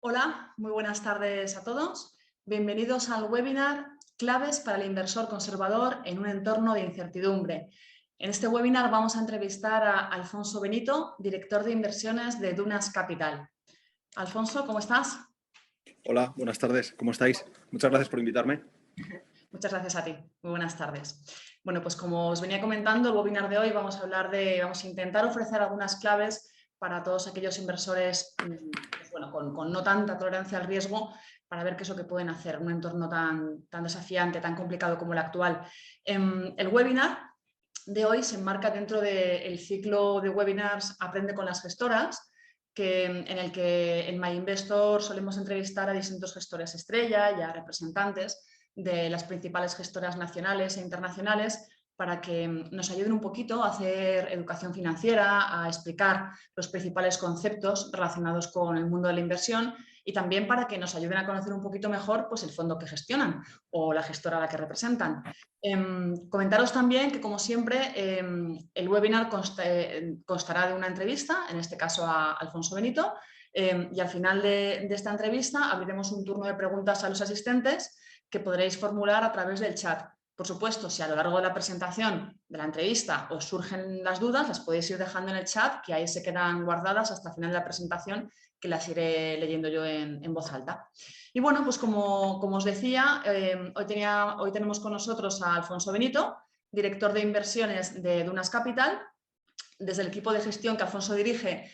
Hola, muy buenas tardes a todos. Bienvenidos al webinar Claves para el inversor conservador en un entorno de incertidumbre. En este webinar vamos a entrevistar a Alfonso Benito, director de inversiones de Dunas Capital. Alfonso, ¿cómo estás? Hola, buenas tardes. ¿Cómo estáis? Muchas gracias por invitarme. Muchas gracias a ti. Muy buenas tardes. Bueno, pues como os venía comentando, el webinar de hoy vamos a intentar ofrecer algunas claves para todos aquellos inversores pues bueno, con no tanta tolerancia al riesgo para ver qué es lo que pueden hacer en un entorno tan desafiante, tan complicado como el actual. El webinar de hoy se enmarca dentro del ciclo de webinars Aprende con las gestoras, en el que en MyInvestor solemos entrevistar a distintos gestores estrella y a representantes de las principales gestoras nacionales e internacionales para que nos ayuden un poquito a hacer educación financiera, a explicar los principales conceptos relacionados con el mundo de la inversión y también para que nos ayuden a conocer un poquito mejor pues, el fondo que gestionan o la gestora a la que representan. Comentaros también que, como siempre, el webinar constará de una entrevista, en este caso a Alfonso Benito, y al final de esta entrevista abriremos un turno de preguntas a los asistentes que podréis formular a través del chat. Por supuesto, si a lo largo de la presentación de la entrevista os surgen las dudas, las podéis ir dejando en el chat, que ahí se quedan guardadas hasta el final de la presentación, que las iré leyendo yo en voz alta. Y bueno, pues como os decía, hoy tenemos con nosotros a Alfonso Benito, director de inversiones de Dunas Capital. Desde el equipo de gestión que Alfonso dirige,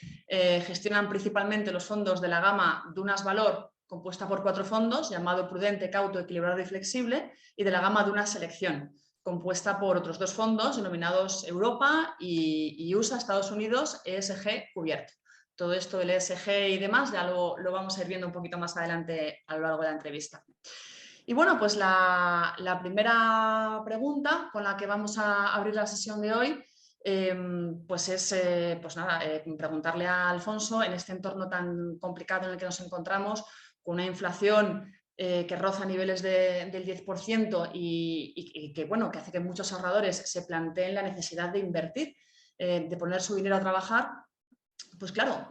gestionan principalmente los fondos de la gama Dunas Valor, compuesta por 4 fondos, llamado Prudente, Cauto, Equilibrado y Flexible, y de la gama Dunas Selección, compuesta por otros 2 fondos denominados Europa y USA, Estados Unidos, ESG Cubierto. Todo esto del ESG y demás ya lo vamos a ir viendo un poquito más adelante a lo largo de la entrevista. Y bueno, pues la primera pregunta con la que vamos a abrir la sesión de hoy pues es preguntarle a Alfonso, en este entorno tan complicado en el que nos encontramos, con una inflación que roza niveles del 10% y que, bueno, que hace que muchos ahorradores se planteen la necesidad de invertir, de poner su dinero a trabajar. Pues claro,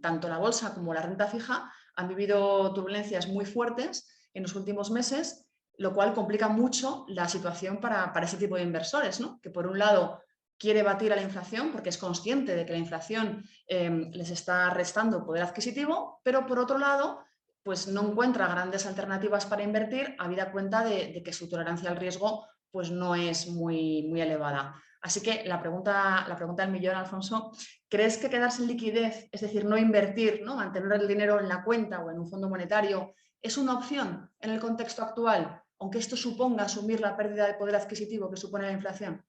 tanto la bolsa como la renta fija han vivido turbulencias muy fuertes en los últimos meses, lo cual complica mucho la situación para ese tipo de inversores, ¿no? Que por un lado quiere batir a la inflación porque es consciente de que la inflación les está restando poder adquisitivo, pero por otro lado pues no encuentra grandes alternativas para invertir, habida cuenta de que su tolerancia al riesgo pues no es muy elevada. Así que la pregunta del millón, Alfonso, ¿crees que quedarse en liquidez, es decir, no invertir, ¿no? Mantener el dinero en la cuenta o en un fondo monetario, es una opción en el contexto actual, aunque esto suponga asumir la pérdida de poder adquisitivo que supone la inflación?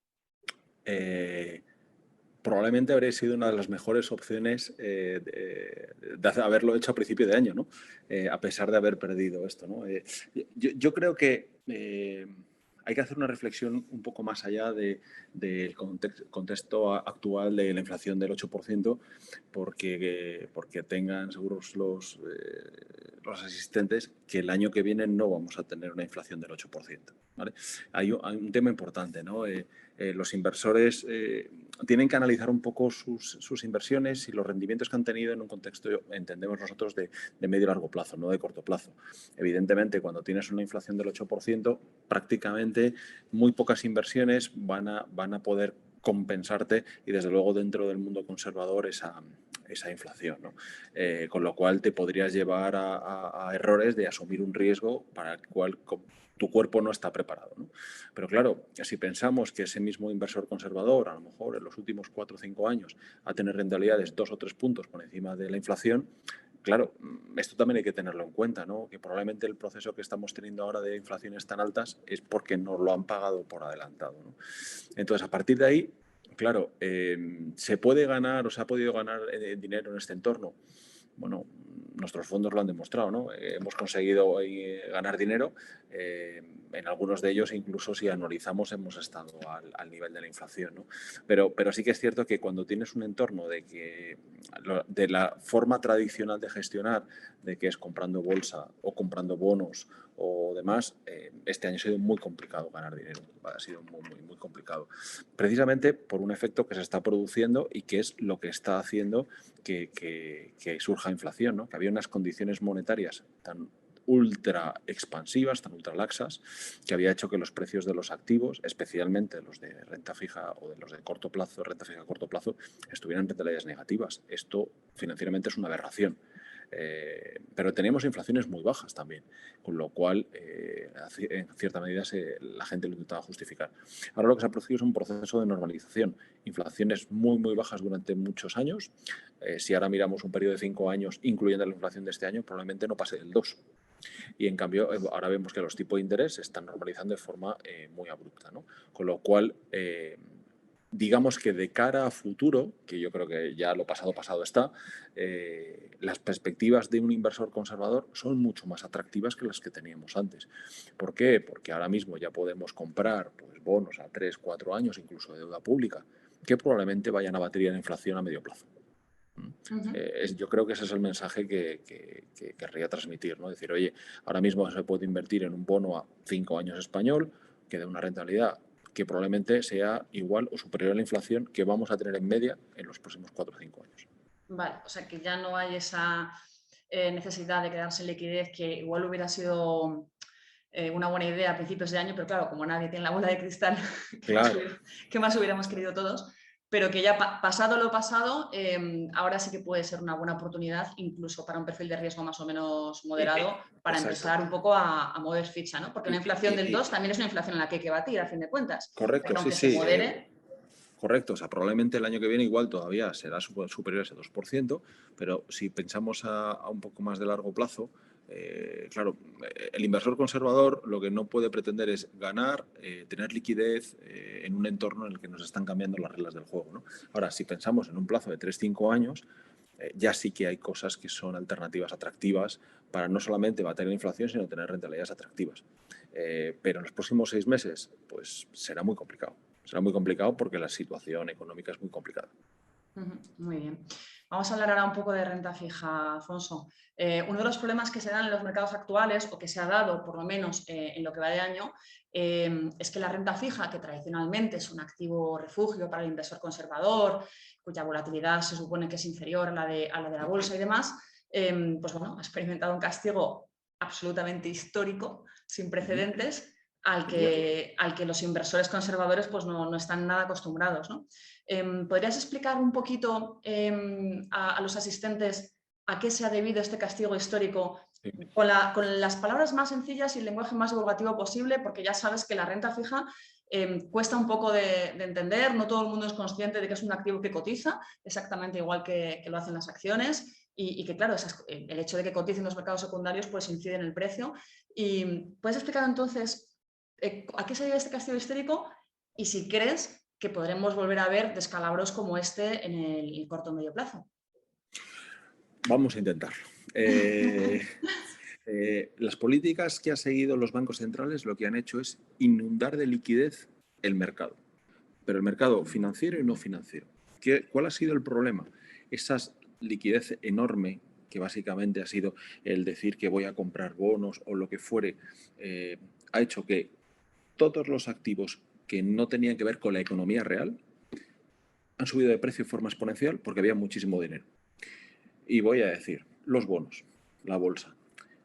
Probablemente habría sido una de las mejores opciones de haberlo hecho a principio de año, ¿no? A pesar de haber perdido esto, ¿no? Yo creo que hay que hacer una reflexión un poco más allá del contexto actual de la inflación del 8%, porque tengan seguros los asistentes que el año que viene no vamos a tener una inflación del 8%, ¿vale? Hay un tema importante, ¿no? Los inversores tienen que analizar un poco sus inversiones y los rendimientos que han tenido en un contexto, entendemos nosotros, de medio y largo plazo, no de corto plazo. Evidentemente, cuando tienes una inflación del 8%, prácticamente muy pocas inversiones van a poder compensarte y, desde luego, dentro del mundo conservador esa inflación, ¿no? Con lo cual te podrías llevar a errores de asumir un riesgo para el cual tu cuerpo no está preparado, ¿no? Pero claro, si pensamos que ese mismo inversor conservador, a lo mejor en los últimos 4 o 5 años, ha tenido rentabilidades 2 o 3 puntos por encima de la inflación, claro, esto también hay que tenerlo en cuenta, ¿no? Que probablemente el proceso que estamos teniendo ahora de inflaciones tan altas es porque nos lo han pagado por adelantado, ¿no? Entonces, a partir de ahí, claro, ¿se puede ganar o se ha podido ganar dinero en este entorno? Bueno, nuestros fondos lo han demostrado, ¿no? Hemos conseguido ganar dinero. En algunos de ellos, incluso si anualizamos, hemos estado al nivel de la inflación, ¿no? Pero sí que es cierto que cuando tienes un entorno de la forma tradicional de gestionar, de que es comprando bolsa o comprando bonos o demás, este año ha sido muy complicado ganar dinero. Ha sido muy complicado. Precisamente por un efecto que se está produciendo y que es lo que está haciendo que surja inflación, ¿no? Que había unas condiciones monetarias tan ultra expansivas, tan ultra laxas, que había hecho que los precios de los activos, especialmente los de renta fija o de los de corto plazo, renta fija a corto plazo, estuvieran en rentabilidades negativas. Esto financieramente es una aberración. Pero teníamos inflaciones muy bajas también, con lo cual en cierta medida la gente lo intentaba justificar. Ahora lo que se ha producido es un proceso de normalización. Inflaciones muy bajas durante muchos años. Si ahora miramos un periodo de 5 años, incluyendo la inflación de este año, probablemente no pase del 2. Y en cambio, ahora vemos que los tipos de interés se están normalizando de forma muy abrupta, ¿no? Con lo cual, digamos que de cara a futuro, que yo creo que ya lo pasado está, las perspectivas de un inversor conservador son mucho más atractivas que las que teníamos antes. ¿Por qué? Porque ahora mismo ya podemos comprar pues, bonos a 3, 4 años, incluso de deuda pública, que probablemente vayan a batir la inflación a medio plazo. Yo creo que ese es el mensaje que querría transmitir, ¿no? Decir, oye, ahora mismo se puede invertir en un bono a 5 años español que dé una rentabilidad que probablemente sea igual o superior a la inflación que vamos a tener en media en los próximos 4 o 5 años. Vale, o sea que ya no hay esa necesidad de quedarse en liquidez, que igual hubiera sido una buena idea a principios de año, pero claro, como nadie tiene la bola de cristal, Claro. ¿qué más hubiéramos querido todos? Pero que ya pasado lo pasado, ahora sí que puede ser una buena oportunidad, incluso para un perfil de riesgo más o menos moderado, para Exacto. empezar un poco a mover ficha, ¿no? Porque una inflación del 2 también es una inflación en la que hay que batir, a fin de cuentas. Correcto, Pero sí, aunque se sí. modere... Correcto, o sea, probablemente el año que viene igual todavía será superior a ese 2%, pero si pensamos a un poco más de largo plazo, claro, el inversor conservador lo que no puede pretender es ganar, tener liquidez en un entorno en el que nos están cambiando las reglas del juego, ¿no? Ahora, si pensamos en un plazo de 3-5 años, ya sí que hay cosas que son alternativas atractivas para no solamente bater la inflación, sino tener rentabilidades atractivas. Pero en los próximos 6 meses, pues será muy complicado. Será muy complicado porque la situación económica es muy complicada. Muy bien. Vamos a hablar ahora un poco de renta fija, Afonso. Uno de los problemas que se dan en los mercados actuales, o que se ha dado por lo menos en lo que va de año, es que la renta fija, que tradicionalmente es un activo refugio para el inversor conservador, cuya volatilidad se supone que es inferior a la de la bolsa y demás, pues bueno, ha experimentado un castigo absolutamente histórico, sin precedentes, al que los inversores conservadores pues no están nada acostumbrados, ¿no? ¿Podrías explicar un poquito a los asistentes a qué se ha debido este castigo histórico Sí. con las palabras más sencillas y el lenguaje más divulgativo posible? Porque ya sabes que la renta fija cuesta un poco de entender, no todo el mundo es consciente de que es un activo que cotiza, exactamente igual que lo hacen las acciones, y que claro, el hecho de que coticen los mercados secundarios pues incide en el precio. Y ¿puedes explicar entonces a qué se debe este castigo histórico y si crees que podremos volver a ver descalabros como este en el corto o medio plazo? Vamos a intentarlo. Las políticas que han seguido los bancos centrales lo que han hecho es inundar de liquidez el mercado, pero el mercado financiero y no financiero. ¿Cuál ha sido el problema? Esa liquidez enorme que básicamente ha sido el decir que voy a comprar bonos o lo que fuere, ha hecho que todos los activos que no tenían que ver con la economía real han subido de precio de forma exponencial porque había muchísimo dinero. Y voy a decir, los bonos, la bolsa,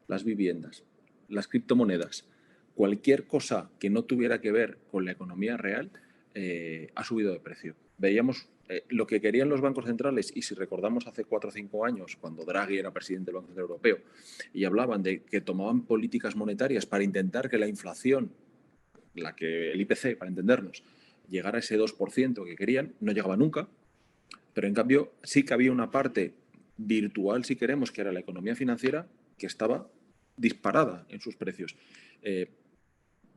las viviendas, las criptomonedas, cualquier cosa que no tuviera que ver con la economía real ha subido de precio. Veíamos lo que querían los bancos centrales, y si recordamos hace 4 o 5 años, cuando Draghi era presidente del Banco Central Europeo, y hablaban de que tomaban políticas monetarias para intentar que la inflación, el IPC, para entendernos, llegara a ese 2% que querían, no llegaba nunca, pero en cambio sí que había una parte virtual, si queremos, que era la economía financiera, que estaba disparada en sus precios.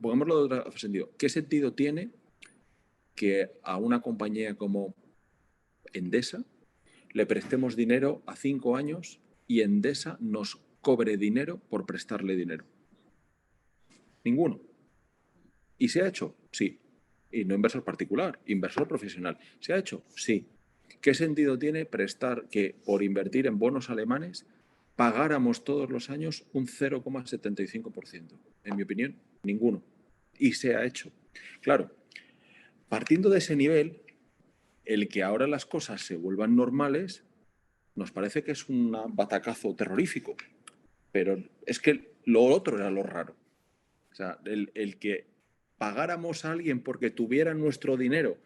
Pongámoslo de otro sentido. ¿Qué sentido tiene que a una compañía como Endesa le prestemos dinero a 5 años y Endesa nos cobre dinero por prestarle dinero? Ninguno. ¿Y se ha hecho? Sí. Y no inversor particular, inversor profesional. ¿Se ha hecho? Sí. ¿Qué sentido tiene prestar que por invertir en bonos alemanes pagáramos todos los años un 0,75%? En mi opinión, ninguno. Y se ha hecho. Claro, partiendo de ese nivel, el que ahora las cosas se vuelvan normales nos parece que es un batacazo terrorífico, pero es que lo otro era lo raro. O sea, el que pagáramos a alguien porque tuviera nuestro dinero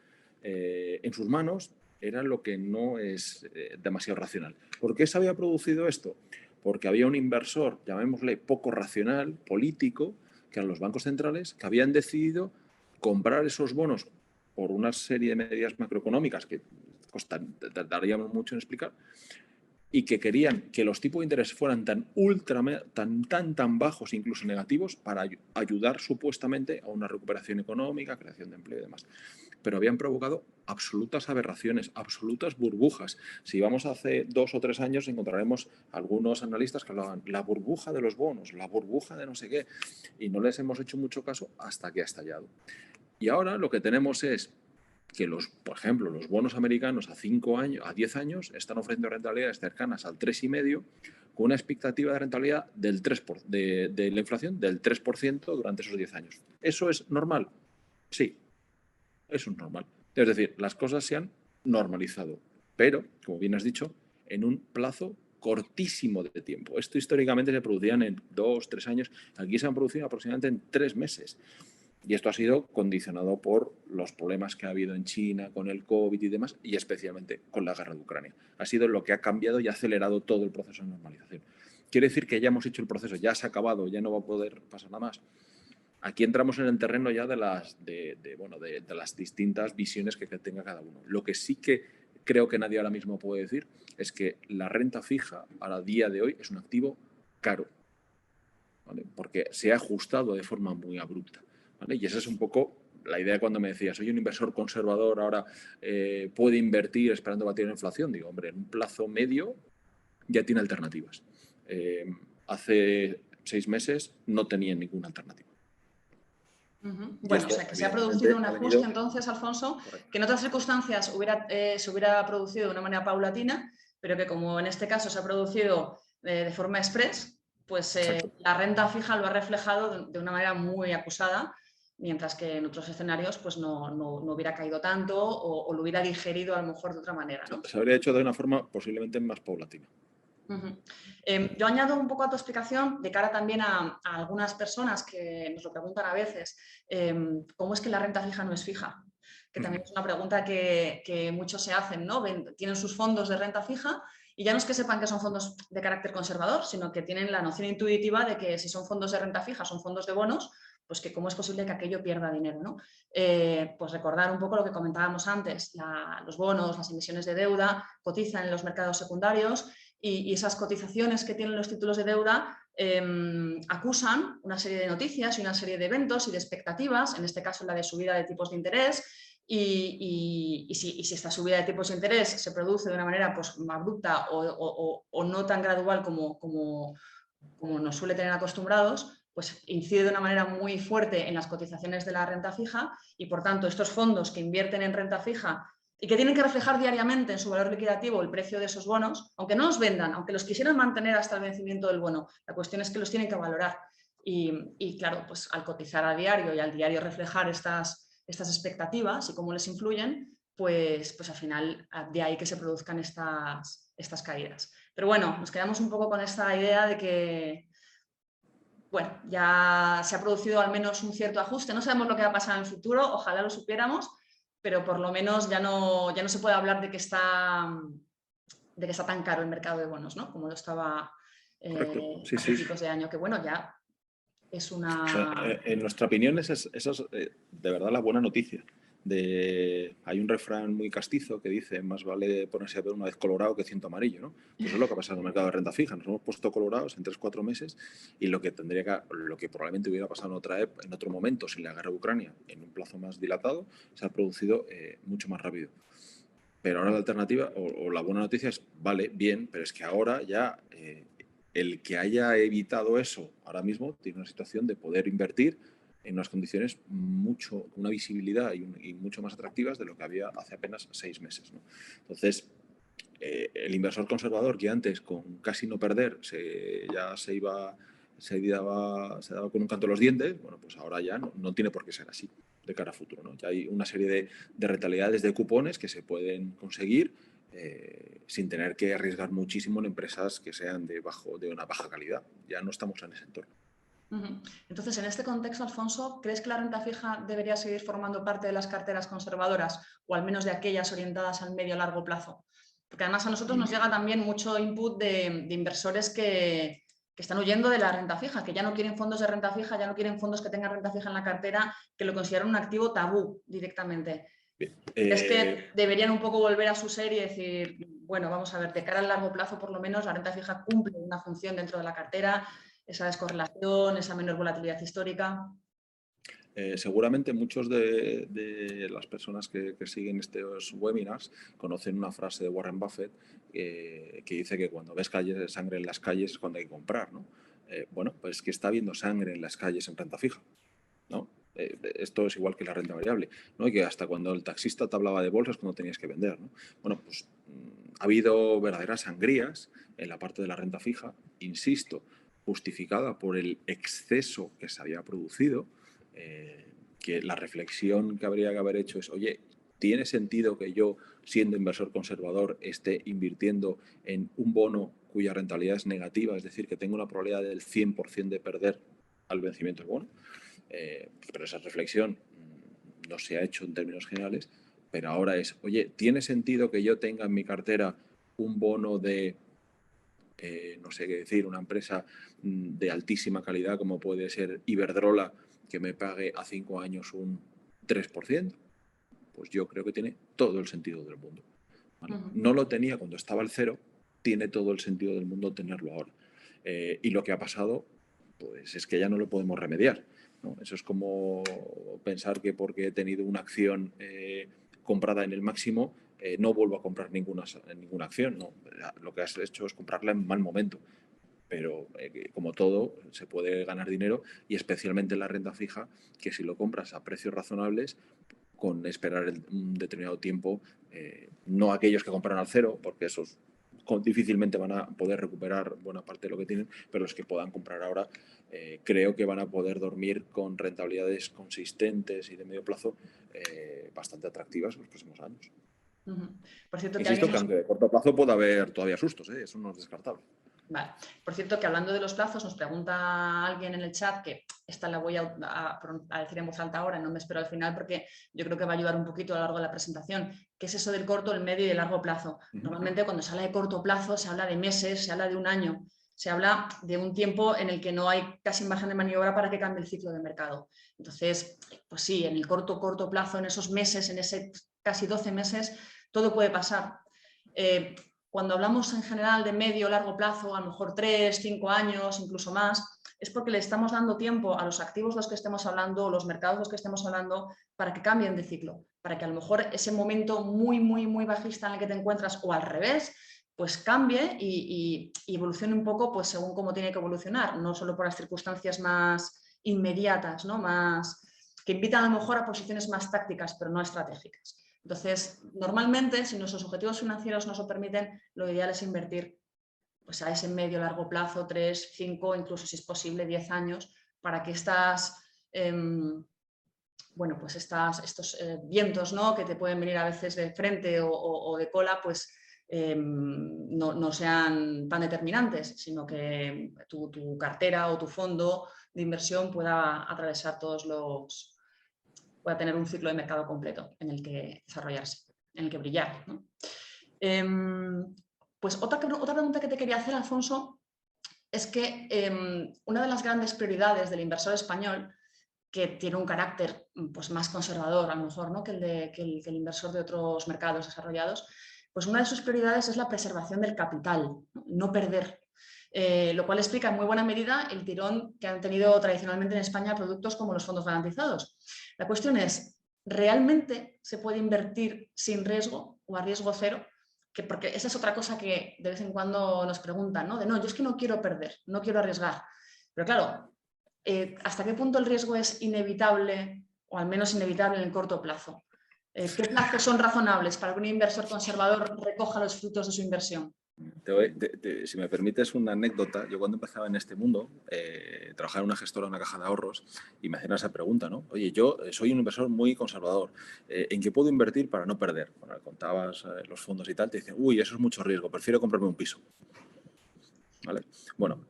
en sus manos era lo que no es demasiado racional. ¿Por qué se había producido esto? Porque había un inversor, llamémosle poco racional, político, que eran los bancos centrales, que habían decidido comprar esos bonos por una serie de medidas macroeconómicas que tardaríamos mucho en explicar, y que querían que los tipos de interés fueran tan bajos, incluso negativos, para ayudar supuestamente a una recuperación económica, creación de empleo y demás. Pero habían provocado absolutas aberraciones, absolutas burbujas. Si vamos hace 2 o 3 años, encontraremos algunos analistas que hablaban la burbuja de los bonos, la burbuja de no sé qué, y no les hemos hecho mucho caso hasta que ha estallado. Y ahora lo que tenemos es que por ejemplo, los bonos americanos a 5 años, a 10 años están ofreciendo rentabilidades cercanas al 3,5, con una expectativa de rentabilidad del 3%, de la inflación del 3% durante esos 10 años. ¿Eso es normal? Sí, eso es normal. Es decir, las cosas se han normalizado, pero, como bien has dicho, en un plazo cortísimo de tiempo. Esto históricamente se producían en 2, 3 años, aquí se han producido aproximadamente en 3 meses. Y esto ha sido condicionado por los problemas que ha habido en China con el COVID y demás, y especialmente con la guerra de Ucrania. Ha sido lo que ha cambiado y ha acelerado todo el proceso de normalización. ¿Quiere decir que ya hemos hecho el proceso, ya se ha acabado, ya no va a poder pasar nada más? Aquí entramos en el terreno ya de las distintas visiones que tenga cada uno. Lo que sí que creo que nadie ahora mismo puede decir es que la renta fija a día de hoy es un activo caro, ¿vale? Porque se ha ajustado de forma muy abrupta, ¿vale? Y esa es un poco la idea cuando me decías, soy un inversor conservador, ahora puede invertir esperando batir la inflación. Digo, hombre, en un plazo medio ya tiene alternativas. Hace 6 meses no tenía ninguna alternativa. Bueno, o sea, que se ha producido un ajuste entonces, Alfonso, Correcto. que en otras circunstancias se hubiera producido de una manera paulatina, pero que como en este caso se ha producido de forma express, pues la renta fija lo ha reflejado de una manera muy acusada, mientras que en otros escenarios pues no hubiera caído tanto o lo hubiera digerido a lo mejor de otra manera, ¿no? Se habría hecho de una forma posiblemente más paulatina. Yo añado un poco a tu explicación de cara también a algunas personas que nos lo preguntan a veces, ¿cómo es que la renta fija no es fija? Que también es una pregunta que muchos se hacen, ¿no? Tienen sus fondos de renta fija y ya no es que sepan que son fondos de carácter conservador, sino que tienen la noción intuitiva de que si son fondos de renta fija, son fondos de bonos, pues que cómo es posible que aquello pierda dinero, ¿no? Pues recordar un poco lo que comentábamos antes, los bonos, las emisiones de deuda cotizan en los mercados secundarios y esas cotizaciones que tienen los títulos de deuda acusan una serie de noticias y una serie de eventos y de expectativas, en este caso la de subida de tipos de interés, y si esta subida de tipos de interés se produce de una manera pues, abrupta o no tan gradual como nos suele tener acostumbrados, pues incide de una manera muy fuerte en las cotizaciones de la renta fija y, por tanto, estos fondos que invierten en renta fija y que tienen que reflejar diariamente en su valor liquidativo el precio de esos bonos, aunque no los vendan, aunque los quisieran mantener hasta el vencimiento del bono, la cuestión es que los tienen que valorar. Y claro, pues al cotizar a diario y al diario reflejar estas expectativas y cómo les influyen, pues al final de ahí que se produzcan estas caídas. Pero bueno, nos quedamos un poco con esta idea de que, bueno, ya se ha producido al menos un cierto ajuste. No sabemos lo que va a pasar en el futuro, ojalá lo supiéramos, pero por lo menos ya no se puede hablar de que está tan caro el mercado de bonos, ¿no? Como lo estaba Sí, a principios de año, que bueno, ya es una... En nuestra opinión, esa es de verdad la buena noticia. Hay un refrán muy castizo que dice, más vale ponerse a ver una vez colorado que 100 amarillo, ¿no? Pues eso es lo que ha pasado en el mercado de renta fija. Nos hemos puesto colorados en 3-4 meses y lo que probablemente hubiera pasado en otro momento sin la guerra de Ucrania, en un plazo más dilatado, se ha producido mucho más rápido. Pero ahora la alternativa o la buena noticia es, vale, bien, pero es que ahora ya el que haya evitado eso ahora mismo tiene una situación de poder invertir en unas condiciones una visibilidad y mucho más atractivas de lo que había hace apenas 6 meses, ¿no? Entonces, el inversor conservador que antes con casi no perder se daba con un canto en los dientes, bueno, pues ahora ya no tiene por qué ser así de cara a futuro, ¿no? Ya hay una serie de rentabilidades de cupones que se pueden conseguir sin tener que arriesgar muchísimo en empresas que sean de una baja calidad. Ya no estamos en ese entorno. Entonces, en este contexto, Alfonso, ¿crees que la renta fija debería seguir formando parte de las carteras conservadoras o al menos de aquellas orientadas al medio a largo plazo? Porque además a nosotros nos llega también mucho input de inversores que están huyendo de la renta fija, que ya no quieren fondos de renta fija, ya no quieren fondos que tengan renta fija en la cartera, que lo consideran un activo tabú directamente. ¿Es que deberían un poco volver a su ser y decir, bueno, vamos a ver, de cara al largo plazo por lo menos la renta fija cumple una función dentro de la cartera, esa descorrelación, esa menor volatilidad histórica? Seguramente muchos de las personas que siguen estos webinars conocen una frase de Warren Buffett que dice que cuando ves sangre en las calles es cuando hay que comprar, ¿no? Bueno, pues que está habiendo sangre en las calles en renta fija, ¿no? Esto es igual que la renta variable, ¿no? Y que hasta cuando el taxista te hablaba de bolsas cuando tenías que vender, ¿no? Bueno, pues ha habido verdaderas sangrías en la parte de la renta fija, insisto, justificada por el exceso que se había producido, que la reflexión que habría que haber hecho es, oye, ¿tiene sentido que yo, siendo inversor conservador, esté invirtiendo en un bono cuya rentabilidad es negativa, es decir, que tengo una probabilidad del 100% de perder al vencimiento del bono? Pero esa reflexión no se ha hecho en términos generales, pero ahora es, oye, ¿tiene sentido que yo tenga en mi cartera un bono de, no sé qué decir, una empresa de altísima calidad como puede ser Iberdrola, que me pague a 5 años un 3%? Pues yo creo que tiene todo el sentido del mundo, ¿vale? No lo tenía cuando estaba al cero, tiene todo el sentido del mundo tenerlo ahora. Y lo que ha pasado, pues es que ya no lo podemos remediar, ¿no? Eso es como pensar que porque he tenido una acción comprada en el máximo, no vuelvo a comprar ninguna acción, ¿no? Lo que has hecho es comprarla en mal momento. Pero como todo, se puede ganar dinero y especialmente en la renta fija, que si lo compras a precios razonables, con esperar un determinado tiempo, no aquellos que compran al cero, porque esos difícilmente van a poder recuperar buena parte de lo que tienen, pero los que puedan comprar ahora, creo que van a poder dormir con rentabilidades consistentes y de medio plazo bastante atractivas en los próximos años. Por cierto, insisto que aunque de corto plazo pueda haber todavía sustos, eso no es descartable. Vale. Por cierto, que hablando de los plazos, nos pregunta alguien en el chat, que esta la voy a decir en voz alta ahora, no me espero al final porque yo creo que va a ayudar un poquito a lo largo de la presentación. ¿Qué es eso del corto, el medio y el largo plazo? Normalmente cuando se habla de corto plazo se habla de meses, se habla de un año, se habla de un tiempo en el que no hay casi margen de maniobra para que cambie el ciclo de mercado. Entonces, pues sí, en el corto plazo, en esos meses, en ese casi 12 meses, todo puede pasar. Cuando hablamos en general de medio o largo plazo, a lo mejor 3, 5 años, incluso más, es porque le estamos dando tiempo a los activos de los que estemos hablando, o los mercados de los que estemos hablando, para que cambien de ciclo, para que a lo mejor ese momento muy, muy, muy bajista en el que te encuentras, o al revés, pues cambie y evolucione un poco pues según cómo tiene que evolucionar, no solo por las circunstancias más inmediatas, ¿no? Que invitan a lo mejor a posiciones más tácticas, pero no estratégicas. Entonces, normalmente, si nuestros objetivos financieros nos lo permiten, lo ideal es invertir pues, a ese medio largo plazo, 3, 5, incluso si es posible 10 años, para que estos vientos, ¿no? Que te pueden venir a veces de frente o de cola, pues no sean tan determinantes, sino que tu cartera o tu fondo de inversión pueda atravesar pueda tener un ciclo de mercado completo en el que desarrollarse, en el que brillar, ¿no? Pues otra pregunta que te quería hacer, Alfonso, es que una de las grandes prioridades del inversor español, que tiene un carácter pues, más conservador a lo mejor, ¿no? que el inversor de otros mercados desarrollados, pues una de sus prioridades es la preservación del capital, no perder. Lo cual explica en muy buena medida el tirón que han tenido tradicionalmente en España productos como los fondos garantizados. La cuestión es, ¿realmente se puede invertir sin riesgo o a riesgo cero? Porque esa es otra cosa que de vez en cuando nos preguntan, ¿no? No, yo es que no quiero perder, no quiero arriesgar. Pero claro, ¿hasta qué punto el riesgo es inevitable o al menos inevitable en el corto plazo? ¿Qué plazos son razonables para que un inversor conservador recoja los frutos de su inversión? Si me permites una anécdota, yo cuando empezaba en este mundo, trabajaba en una gestora, una caja de ahorros, y me hacían esa pregunta, ¿no? Oye, yo soy un inversor muy conservador, ¿en qué puedo invertir para no perder? Bueno, contabas los fondos y tal, te dicen, uy, eso es mucho riesgo, prefiero comprarme un piso. ¿Vale? Bueno,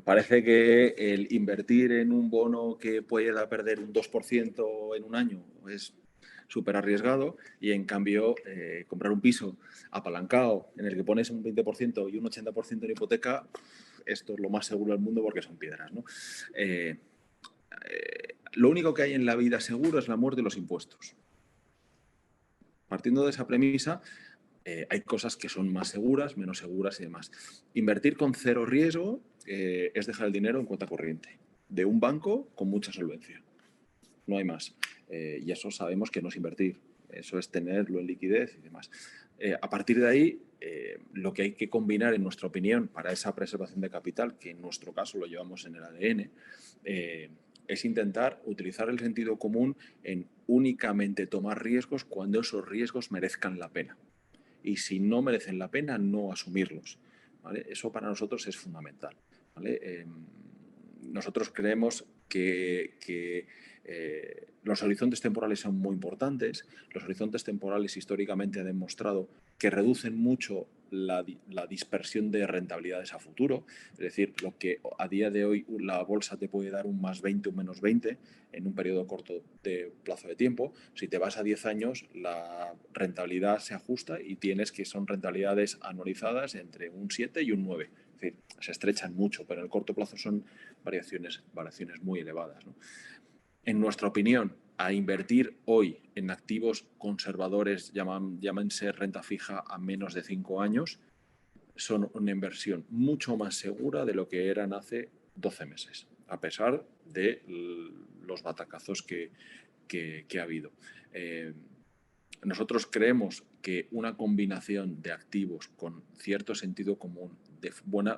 parece que el invertir en un bono que pueda perder un 2% en un año es súper arriesgado y en cambio comprar un piso apalancado en el que pones un 20% y un 80% en hipoteca, esto es lo más seguro del mundo porque son piedras, ¿no? Lo único que hay en la vida seguro es la muerte y los impuestos. Partiendo de esa premisa, hay cosas que son más seguras, menos seguras y demás. Invertir con cero riesgo es dejar el dinero en cuenta corriente de un banco con mucha solvencia. No hay más. Y eso sabemos que no es invertir. Eso es tenerlo en liquidez y demás. A partir de ahí, lo que hay que combinar, en nuestra opinión, para esa preservación de capital, que en nuestro caso lo llevamos en el ADN, es intentar utilizar el sentido común en únicamente tomar riesgos cuando esos riesgos merezcan la pena. Y si no merecen la pena, no asumirlos. ¿Vale? Eso para nosotros es fundamental. ¿Vale? Nosotros creemos que los horizontes temporales son muy importantes. Los horizontes temporales históricamente han demostrado que reducen mucho la dispersión de rentabilidades a futuro. Es decir, lo que a día de hoy la bolsa te puede dar un más 20, un menos 20 en un periodo corto de plazo de tiempo. Si te vas a 10 años, la rentabilidad se ajusta y tienes que son rentabilidades anualizadas entre un 7 y un 9. Es decir, se estrechan mucho, pero en el corto plazo son variaciones muy elevadas, ¿no? En nuestra opinión, a invertir hoy en activos conservadores, llámense renta fija a menos de 5 años, son una inversión mucho más segura de lo que eran hace 12 meses, a pesar de los batacazos que ha habido. Nosotros creemos que una combinación de activos con cierto sentido común,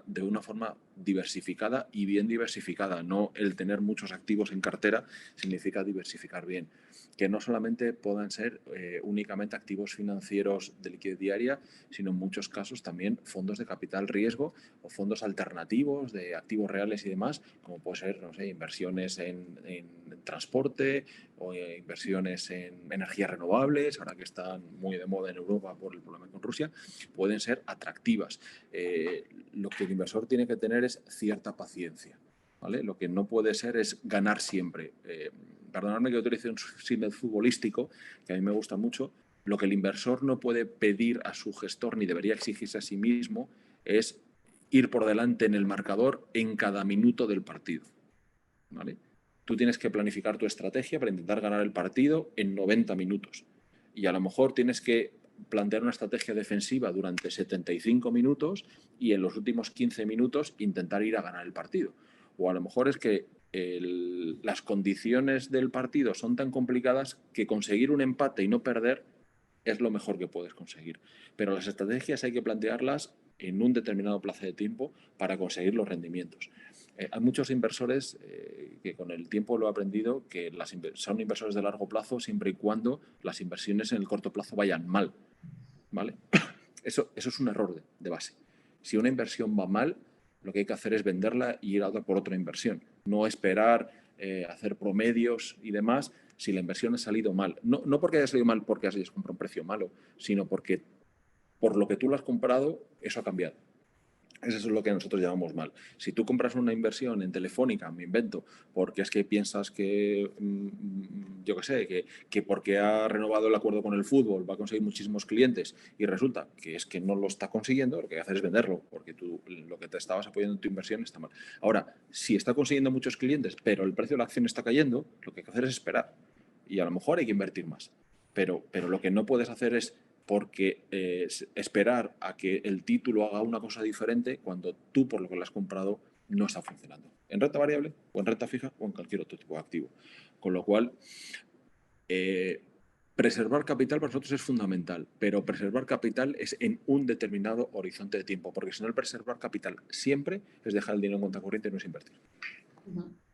de una forma diversificada y bien diversificada, no el tener muchos activos en cartera significa diversificar bien, que no solamente puedan ser únicamente activos financieros de liquidez diaria, sino en muchos casos también fondos de capital riesgo o fondos alternativos de activos reales y demás, como puede ser, no sé, inversiones en transporte o inversiones en energías renovables, ahora que están muy de moda en Europa por el problema con Rusia, pueden ser atractivas. Lo que el inversor tiene que tener es cierta paciencia, ¿vale? Lo que no puede ser es ganar siempre. Perdonadme que utilice un símil futbolístico, que a mí me gusta mucho. Lo que el inversor no puede pedir a su gestor ni debería exigirse a sí mismo es ir por delante en el marcador en cada minuto del partido, ¿vale? Tú tienes que planificar tu estrategia para intentar ganar el partido en 90 minutos. Y a lo mejor tienes que plantear una estrategia defensiva durante 75 minutos y en los últimos 15 minutos intentar ir a ganar el partido. O a lo mejor es que las condiciones del partido son tan complicadas que conseguir un empate y no perder es lo mejor que puedes conseguir. Pero las estrategias hay que plantearlas en un determinado plazo de tiempo para conseguir los rendimientos. Hay muchos inversores que con el tiempo lo he aprendido que son inversores de largo plazo siempre y cuando las inversiones en el corto plazo vayan mal, ¿vale? Eso es un error de base. Si una inversión va mal, lo que hay que hacer es venderla y ir a por otra inversión. No esperar, hacer promedios y demás si la inversión ha salido mal. No porque haya salido mal porque hayas comprado un precio malo, sino porque por lo que tú lo has comprado, eso ha cambiado. Eso es lo que nosotros llamamos mal. Si tú compras una inversión en Telefónica, me invento, porque es que piensas que, yo qué sé, que porque ha renovado el acuerdo con el fútbol va a conseguir muchísimos clientes y resulta que es que no lo está consiguiendo, lo que hay que hacer es venderlo, porque tú lo que te estabas apoyando en tu inversión está mal. Ahora, si está consiguiendo muchos clientes, pero el precio de la acción está cayendo, lo que hay que hacer es esperar. Y a lo mejor hay que invertir más. Pero lo que no puedes hacer es porque esperar a que el título haga una cosa diferente cuando tú, por lo que lo has comprado, no está funcionando. En renta variable, o en renta fija, o en cualquier otro tipo de activo. Con lo cual, preservar capital para nosotros es fundamental, pero preservar capital es en un determinado horizonte de tiempo, porque si no, el preservar capital siempre es dejar el dinero en cuenta corriente y no es invertir.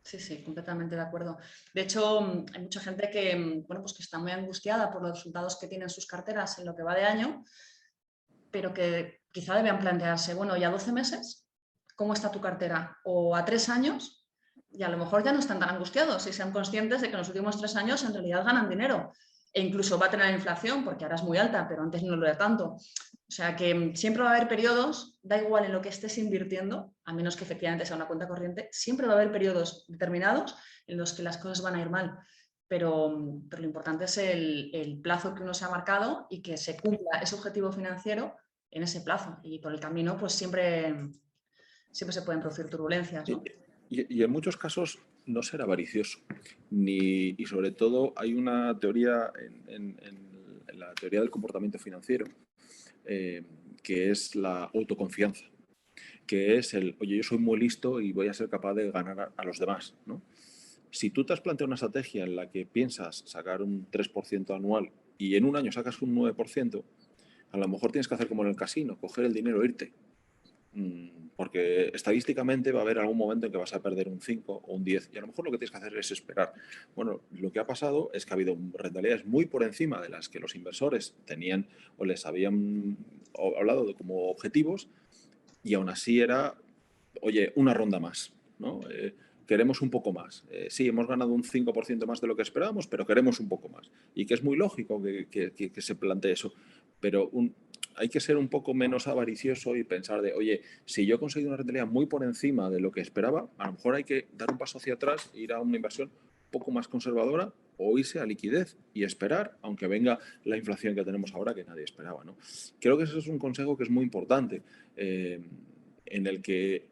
Sí, sí, completamente de acuerdo. De hecho, hay mucha gente que, bueno, pues que está muy angustiada por los resultados que tienen sus carteras en lo que va de año, pero que quizá deben plantearse, bueno, ¿y a 12 meses? ¿Cómo está tu cartera? ¿O a 3 años? Y a lo mejor ya no están tan angustiados y sean conscientes de que en los últimos 3 años en realidad ganan dinero. E incluso va a tener inflación, porque ahora es muy alta, pero antes no lo era tanto. O sea que siempre va a haber periodos, da igual en lo que estés invirtiendo, a menos que efectivamente sea una cuenta corriente, siempre va a haber periodos determinados en los que las cosas van a ir mal. Pero lo importante es el plazo que uno se ha marcado y que se cumpla ese objetivo financiero en ese plazo. Y por el camino, pues siempre se pueden producir turbulencias, Y, ¿no? y en muchos casos no ser avaricioso. Y sobre todo hay una teoría en la teoría del comportamiento financiero eh, que es la autoconfianza, que es el, oye, yo soy muy listo y voy a ser capaz de ganar a los demás, ¿no? Si tú te has planteado una estrategia en la que piensas sacar un 3% anual y en un año sacas un 9%, a lo mejor tienes que hacer como en el casino, coger el dinero e irte. Porque estadísticamente va a haber algún momento en que vas a perder un 5 o un 10 y a lo mejor lo que tienes que hacer es esperar. Bueno, lo que ha pasado es que ha habido rentabilidades muy por encima de las que los inversores tenían o les habían hablado de como objetivos y aún así era, oye, una ronda más, ¿no? Queremos un poco más. Sí, hemos ganado un 5% más de lo que esperábamos, pero queremos un poco más. Y que es muy lógico que se plantee eso, pero hay que ser un poco menos avaricioso y pensar de, oye, si yo he conseguido una rentabilidad muy por encima de lo que esperaba, a lo mejor hay que dar un paso hacia atrás e ir a una inversión un poco más conservadora o irse a liquidez y esperar, aunque venga la inflación que tenemos ahora que nadie esperaba, ¿no? Creo que ese es un consejo que es muy importante, en el que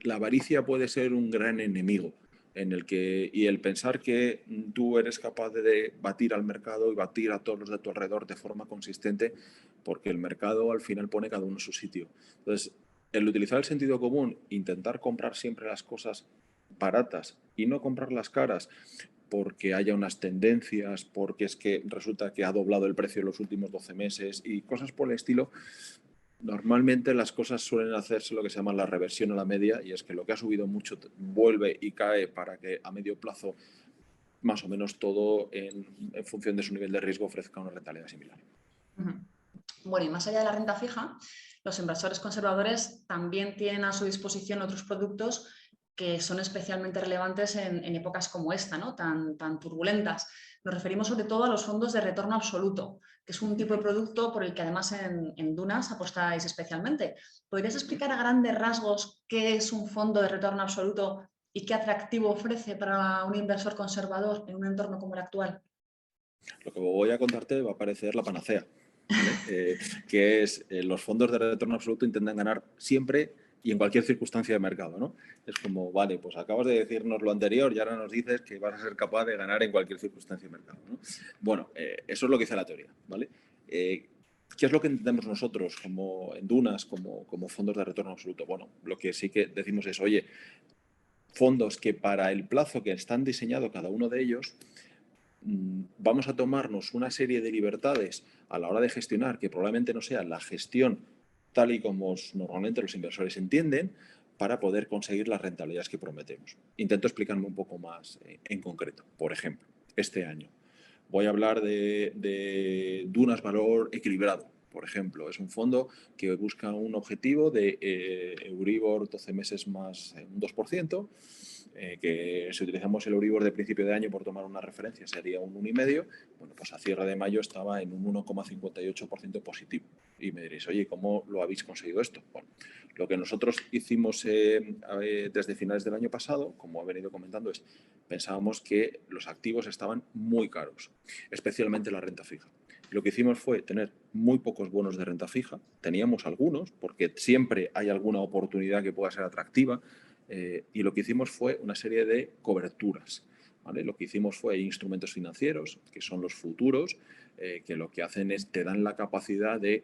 la avaricia puede ser un gran enemigo, y el pensar que tú eres capaz de batir al mercado y batir a todos los de tu alrededor de forma consistente, porque el mercado al final pone cada uno en su sitio. Entonces, el utilizar el sentido común, intentar comprar siempre las cosas baratas y no comprar las caras porque haya unas tendencias, porque es que resulta que ha doblado el precio en los últimos 12 meses y cosas por el estilo. Normalmente las cosas suelen hacerse lo que se llama la reversión a la media y es que lo que ha subido mucho vuelve y cae para que a medio plazo más o menos todo en función de su nivel de riesgo ofrezca una rentabilidad similar. Bueno, y más allá de la renta fija, los inversores conservadores también tienen a su disposición otros productos que son especialmente relevantes en épocas como esta, ¿no? tan turbulentas. Nos referimos sobre todo a los fondos de retorno absoluto, que es un tipo de producto por el que además en Dunas apostáis especialmente. ¿Podrías explicar a grandes rasgos qué es un fondo de retorno absoluto y qué atractivo ofrece para un inversor conservador en un entorno como el actual? Lo que voy a contarte va a parecer la panacea, ¿vale? Que es los fondos de retorno absoluto intentan ganar siempre y en cualquier circunstancia de mercado, ¿no? Es como, vale, pues acabas de decirnos lo anterior y ahora nos dices que vas a ser capaz de ganar en cualquier circunstancia de mercado, ¿no? Bueno, eso es lo que dice la teoría, ¿vale? ¿Qué es lo que entendemos nosotros como en Dunas, como fondos de retorno absoluto? Bueno, lo que sí que decimos es, oye, fondos que para el plazo que están diseñados cada uno de ellos, vamos a tomarnos una serie de libertades a la hora de gestionar, que probablemente no sea la gestión tal y como normalmente los inversores entienden, para poder conseguir las rentabilidades que prometemos. Intento explicarme un poco más en concreto. Por ejemplo, este año voy a hablar de Dunas Valor Equilibrado. Por ejemplo, es un fondo que busca un objetivo de Euribor 12 meses más un 2%, que si utilizamos el Euribor de principio de año por tomar una referencia sería un 1,5. Bueno, pues a cierre de mayo estaba en un 1,58% positivo. Y me diréis, oye, ¿cómo lo habéis conseguido esto? Bueno, lo que nosotros hicimos desde finales del año pasado, como he venido comentando, es pensábamos que los activos estaban muy caros, especialmente la renta fija. Lo que hicimos fue tener muy pocos bonos de renta fija, teníamos algunos, porque siempre hay alguna oportunidad que pueda ser atractiva, y lo que hicimos fue una serie de coberturas. ¿Vale? Lo que hicimos fue instrumentos financieros, que son los futuros, que lo que hacen es te dan la capacidad de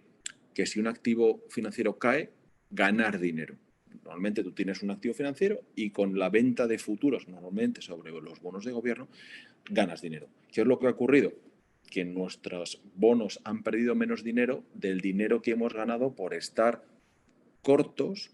que si un activo financiero cae, ganar dinero. Normalmente tú tienes un activo financiero y con la venta de futuros, normalmente sobre los bonos de gobierno, ganas dinero. ¿Qué es lo que ha ocurrido? Que nuestros bonos han perdido menos dinero del dinero que hemos ganado por estar cortos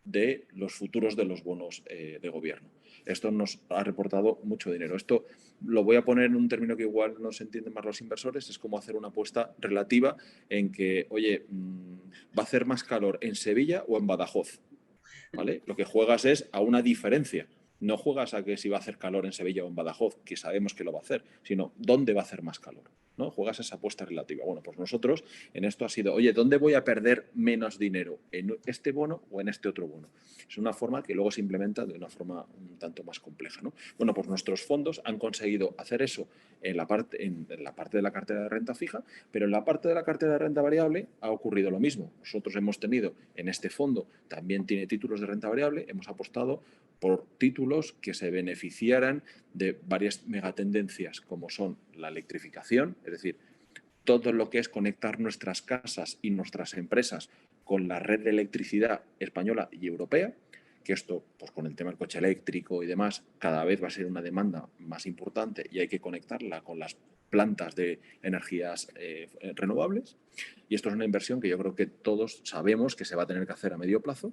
de los futuros de los bonos de gobierno. Esto nos ha reportado mucho dinero. Esto lo voy a poner en un término que igual no se entienden más los inversores, es como hacer una apuesta relativa en que, oye, ¿va a hacer más calor en Sevilla o en Badajoz? ¿Vale? Lo que juegas es a una diferencia. No juegas a que si va a hacer calor en Sevilla o en Badajoz, que sabemos que lo va a hacer, sino dónde va a hacer más calor. ¿No? Juegas esa apuesta relativa. Bueno, pues nosotros en esto ha sido, oye, ¿dónde voy a perder menos dinero? ¿En este bono o en este otro bono? Es una forma que luego se implementa de una forma un tanto más compleja, ¿no? Bueno, pues nuestros fondos han conseguido hacer eso en la parte de la cartera de renta fija, pero en la parte de la cartera de renta variable ha ocurrido lo mismo. Nosotros hemos tenido en este fondo, también tiene títulos de renta variable, hemos apostado por títulos que se beneficiaran de varias megatendencias, como son la electrificación, es decir, todo lo que es conectar nuestras casas y nuestras empresas con la red de electricidad española y europea, que esto, pues con el tema del coche eléctrico y demás, cada vez va a ser una demanda más importante y hay que conectarla con las plantas de energías renovables. Y esto es una inversión que yo creo que todos sabemos que se va a tener que hacer a medio plazo.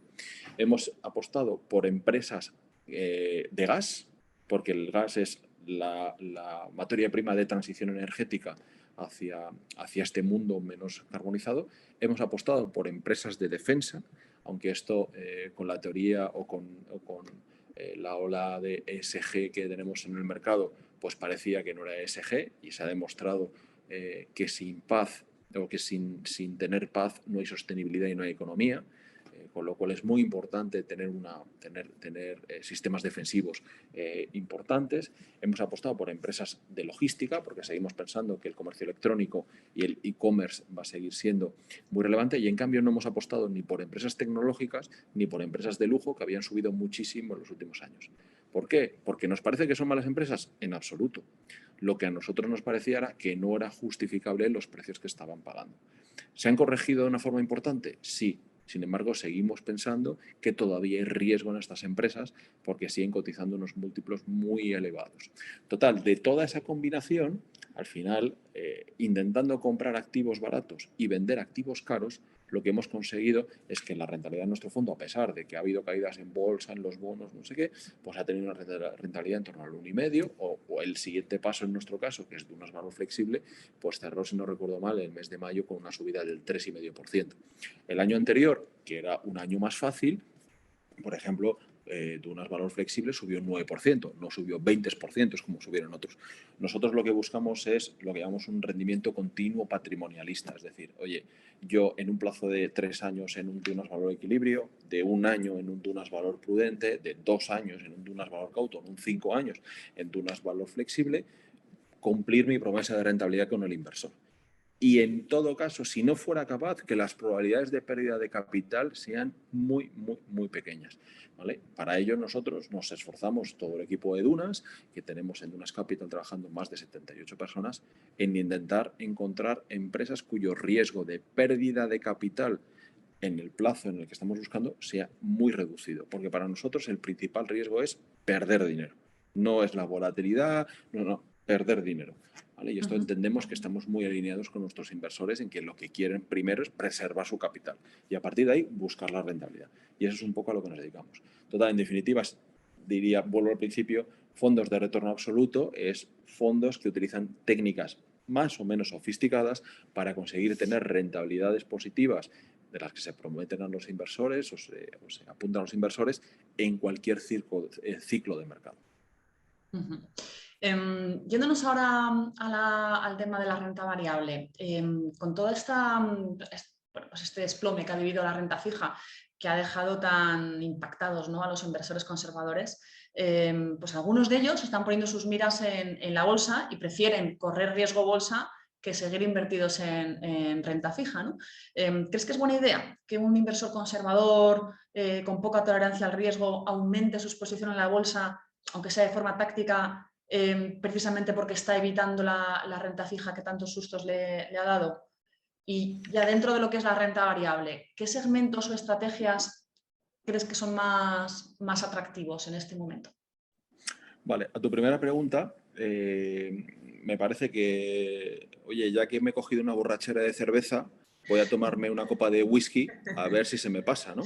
Hemos apostado por empresas de gas, porque el gas es la materia prima de transición energética hacia este mundo menos carbonizado. Hemos apostado por empresas de defensa, aunque esto con la teoría o con la ola de ESG que tenemos en el mercado, pues parecía que no era ESG y se ha demostrado que sin paz o que sin tener paz no hay sostenibilidad y no hay economía. Con lo cual es muy importante tener sistemas defensivos importantes. Hemos apostado por empresas de logística, porque seguimos pensando que el comercio electrónico y el e-commerce va a seguir siendo muy relevante, y en cambio no hemos apostado ni por empresas tecnológicas ni por empresas de lujo, que habían subido muchísimo en los últimos años. ¿Por qué? ¿Porque nos parece que son malas empresas? En absoluto. Lo que a nosotros nos parecía era que no era justificable los precios que estaban pagando. ¿Se han corregido de una forma importante? Sí. Sin embargo, seguimos pensando que todavía hay riesgo en estas empresas porque siguen cotizando unos múltiplos muy elevados. Total, de toda esa combinación, al final, intentando comprar activos baratos y vender activos caros, lo que hemos conseguido es que la rentabilidad de nuestro fondo, a pesar de que ha habido caídas en bolsa, en los bonos, no sé qué, pues ha tenido una rentabilidad en torno al 1,5, o el siguiente paso en nuestro caso, que es de un valor flexible, pues cerró, si no recuerdo mal, el mes de mayo con una subida del 3,5%. El año anterior, que era un año más fácil, por ejemplo, Dunas Valor Flexible subió un 9%, no subió 20% como subieron otros. Nosotros lo que buscamos es lo que llamamos un rendimiento continuo patrimonialista, es decir, oye, yo en un plazo de 3 años en un Dunas Valor Equilibrio, de 1 año en un Dunas Valor Prudente, de 2 años en un Dunas Valor Cauto, en un 5 años en Dunas Valor Flexible, cumplir mi promesa de rentabilidad con el inversor. Y en todo caso, si no fuera capaz, que las probabilidades de pérdida de capital sean muy, muy, muy pequeñas. ¿Vale? Para ello nosotros nos esforzamos, todo el equipo de Dunas, que tenemos en Dunas Capital trabajando más de 78 personas, en intentar encontrar empresas cuyo riesgo de pérdida de capital en el plazo en el que estamos buscando sea muy reducido. Porque para nosotros el principal riesgo es perder dinero. No es la volatilidad, no, perder dinero. ¿Vale? Y esto entendemos que estamos muy alineados con nuestros inversores en que lo que quieren primero es preservar su capital y a partir de ahí buscar la rentabilidad. Y eso es un poco a lo que nos dedicamos. Total, en definitiva, diría, vuelvo al principio, fondos de retorno absoluto es fondos que utilizan técnicas más o menos sofisticadas para conseguir tener rentabilidades positivas de las que se prometen a los inversores o se apuntan a los inversores en cualquier ciclo de mercado. Yéndonos ahora al tema de la renta variable, con todo este desplome que ha vivido la renta fija, que ha dejado tan impactados, ¿no?, a los inversores conservadores, pues algunos de ellos están poniendo sus miras en la bolsa y prefieren correr riesgo bolsa que seguir invertidos en renta fija, ¿no? ¿Crees que es buena idea que un inversor conservador con poca tolerancia al riesgo aumente su exposición en la bolsa, aunque sea de forma táctica, precisamente porque está evitando la renta fija que tantos sustos le ha dado? Y ya dentro de lo que es la renta variable, ¿qué segmentos o estrategias crees que son más atractivos en este momento? Vale, a tu primera pregunta, me parece que, oye, ya que me he cogido una borrachera de cerveza, voy a tomarme una copa de whisky a ver si se me pasa, ¿no?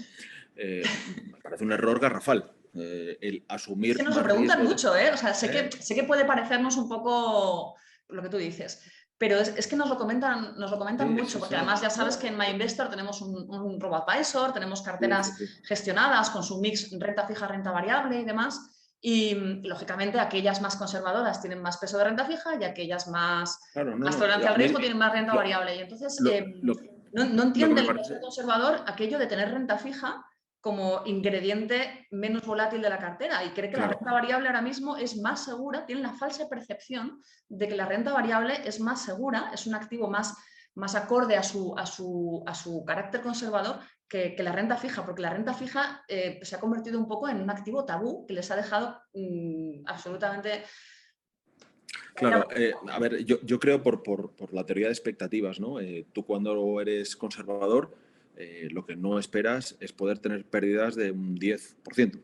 me parece un error garrafal. El asumir Es que nos lo más preguntan riesgo. mucho, ¿eh? O sea, sé que puede parecernos un poco lo que tú dices, pero es que nos lo comentan Sí, mucho, sí, porque sí. además ya sabes No, que en MyInvestor tenemos un robo-advisor, tenemos sí, sí, carteras sí. gestionadas con su mix renta fija, renta variable y demás. Y lógicamente aquellas más conservadoras tienen más peso de renta fija y aquellas Claro, no, más no. tolerancia A al mí riesgo tienen más renta lo, variable. Y entonces lo, lo, no lo que entiende me el inversor parece... conservador aquello de tener renta fija como ingrediente menos volátil de la cartera y cree que la Claro, renta variable ahora mismo es más segura, tiene la falsa percepción de que la renta variable es más segura, es un activo más acorde a su carácter conservador que la renta fija, porque la renta fija se ha convertido un poco en un activo tabú que les ha dejado absolutamente... claro. A ver, yo creo por la teoría de expectativas, ¿no? Tú cuando eres conservador, lo que no esperas es poder tener pérdidas de un 10%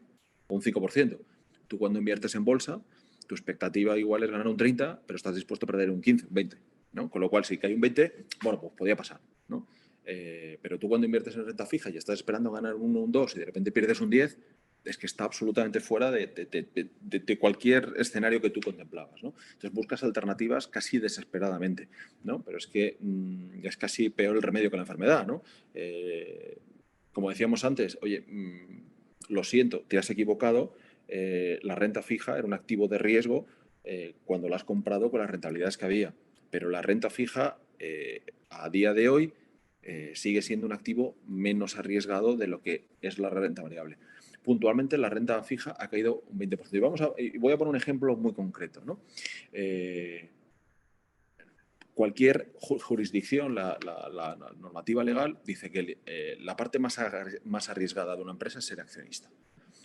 o un 5%. Tú cuando inviertes en bolsa, tu expectativa igual es ganar un 30, pero estás dispuesto a perder un 15, un 20, ¿no? Con lo cual, si cae un 20, bueno, pues podía pasar, ¿no? Pero tú cuando inviertes en renta fija y estás esperando ganar un 1, un 2 y de repente pierdes un 10, es que está absolutamente fuera de cualquier escenario que tú contemplabas, ¿no? Entonces buscas alternativas casi desesperadamente, ¿no? Pero es que es casi peor el remedio que la enfermedad, ¿no? Como decíamos antes, oye, lo siento, te has equivocado, la renta fija era un activo de riesgo cuando la has comprado con las rentabilidades que había, pero la renta fija a día de hoy sigue siendo un activo menos arriesgado de lo que es la renta variable. Puntualmente la renta fija ha caído un 20%. Y voy a poner un ejemplo muy concreto, ¿no? Cualquier jurisdicción, la normativa legal, dice que la parte más arriesgada de una empresa es ser accionista.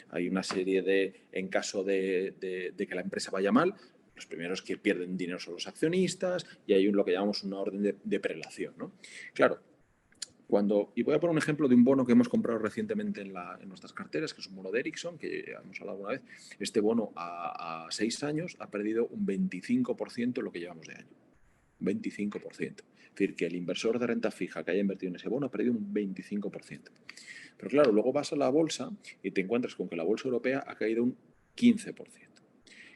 Hay una serie en caso de que la empresa vaya mal, los primeros que pierden dinero son los accionistas y hay lo que llamamos una orden de prelación, ¿no? Claro, y voy a poner un ejemplo de un bono que hemos comprado recientemente en nuestras carteras, que es un bono de Ericsson, que hemos hablado alguna vez. Este bono a 6 años ha perdido un 25% lo que llevamos de año. 25%. Es decir, que el inversor de renta fija que haya invertido en ese bono ha perdido un 25%. Pero claro, luego vas a la bolsa y te encuentras con que la bolsa europea ha caído un 15%.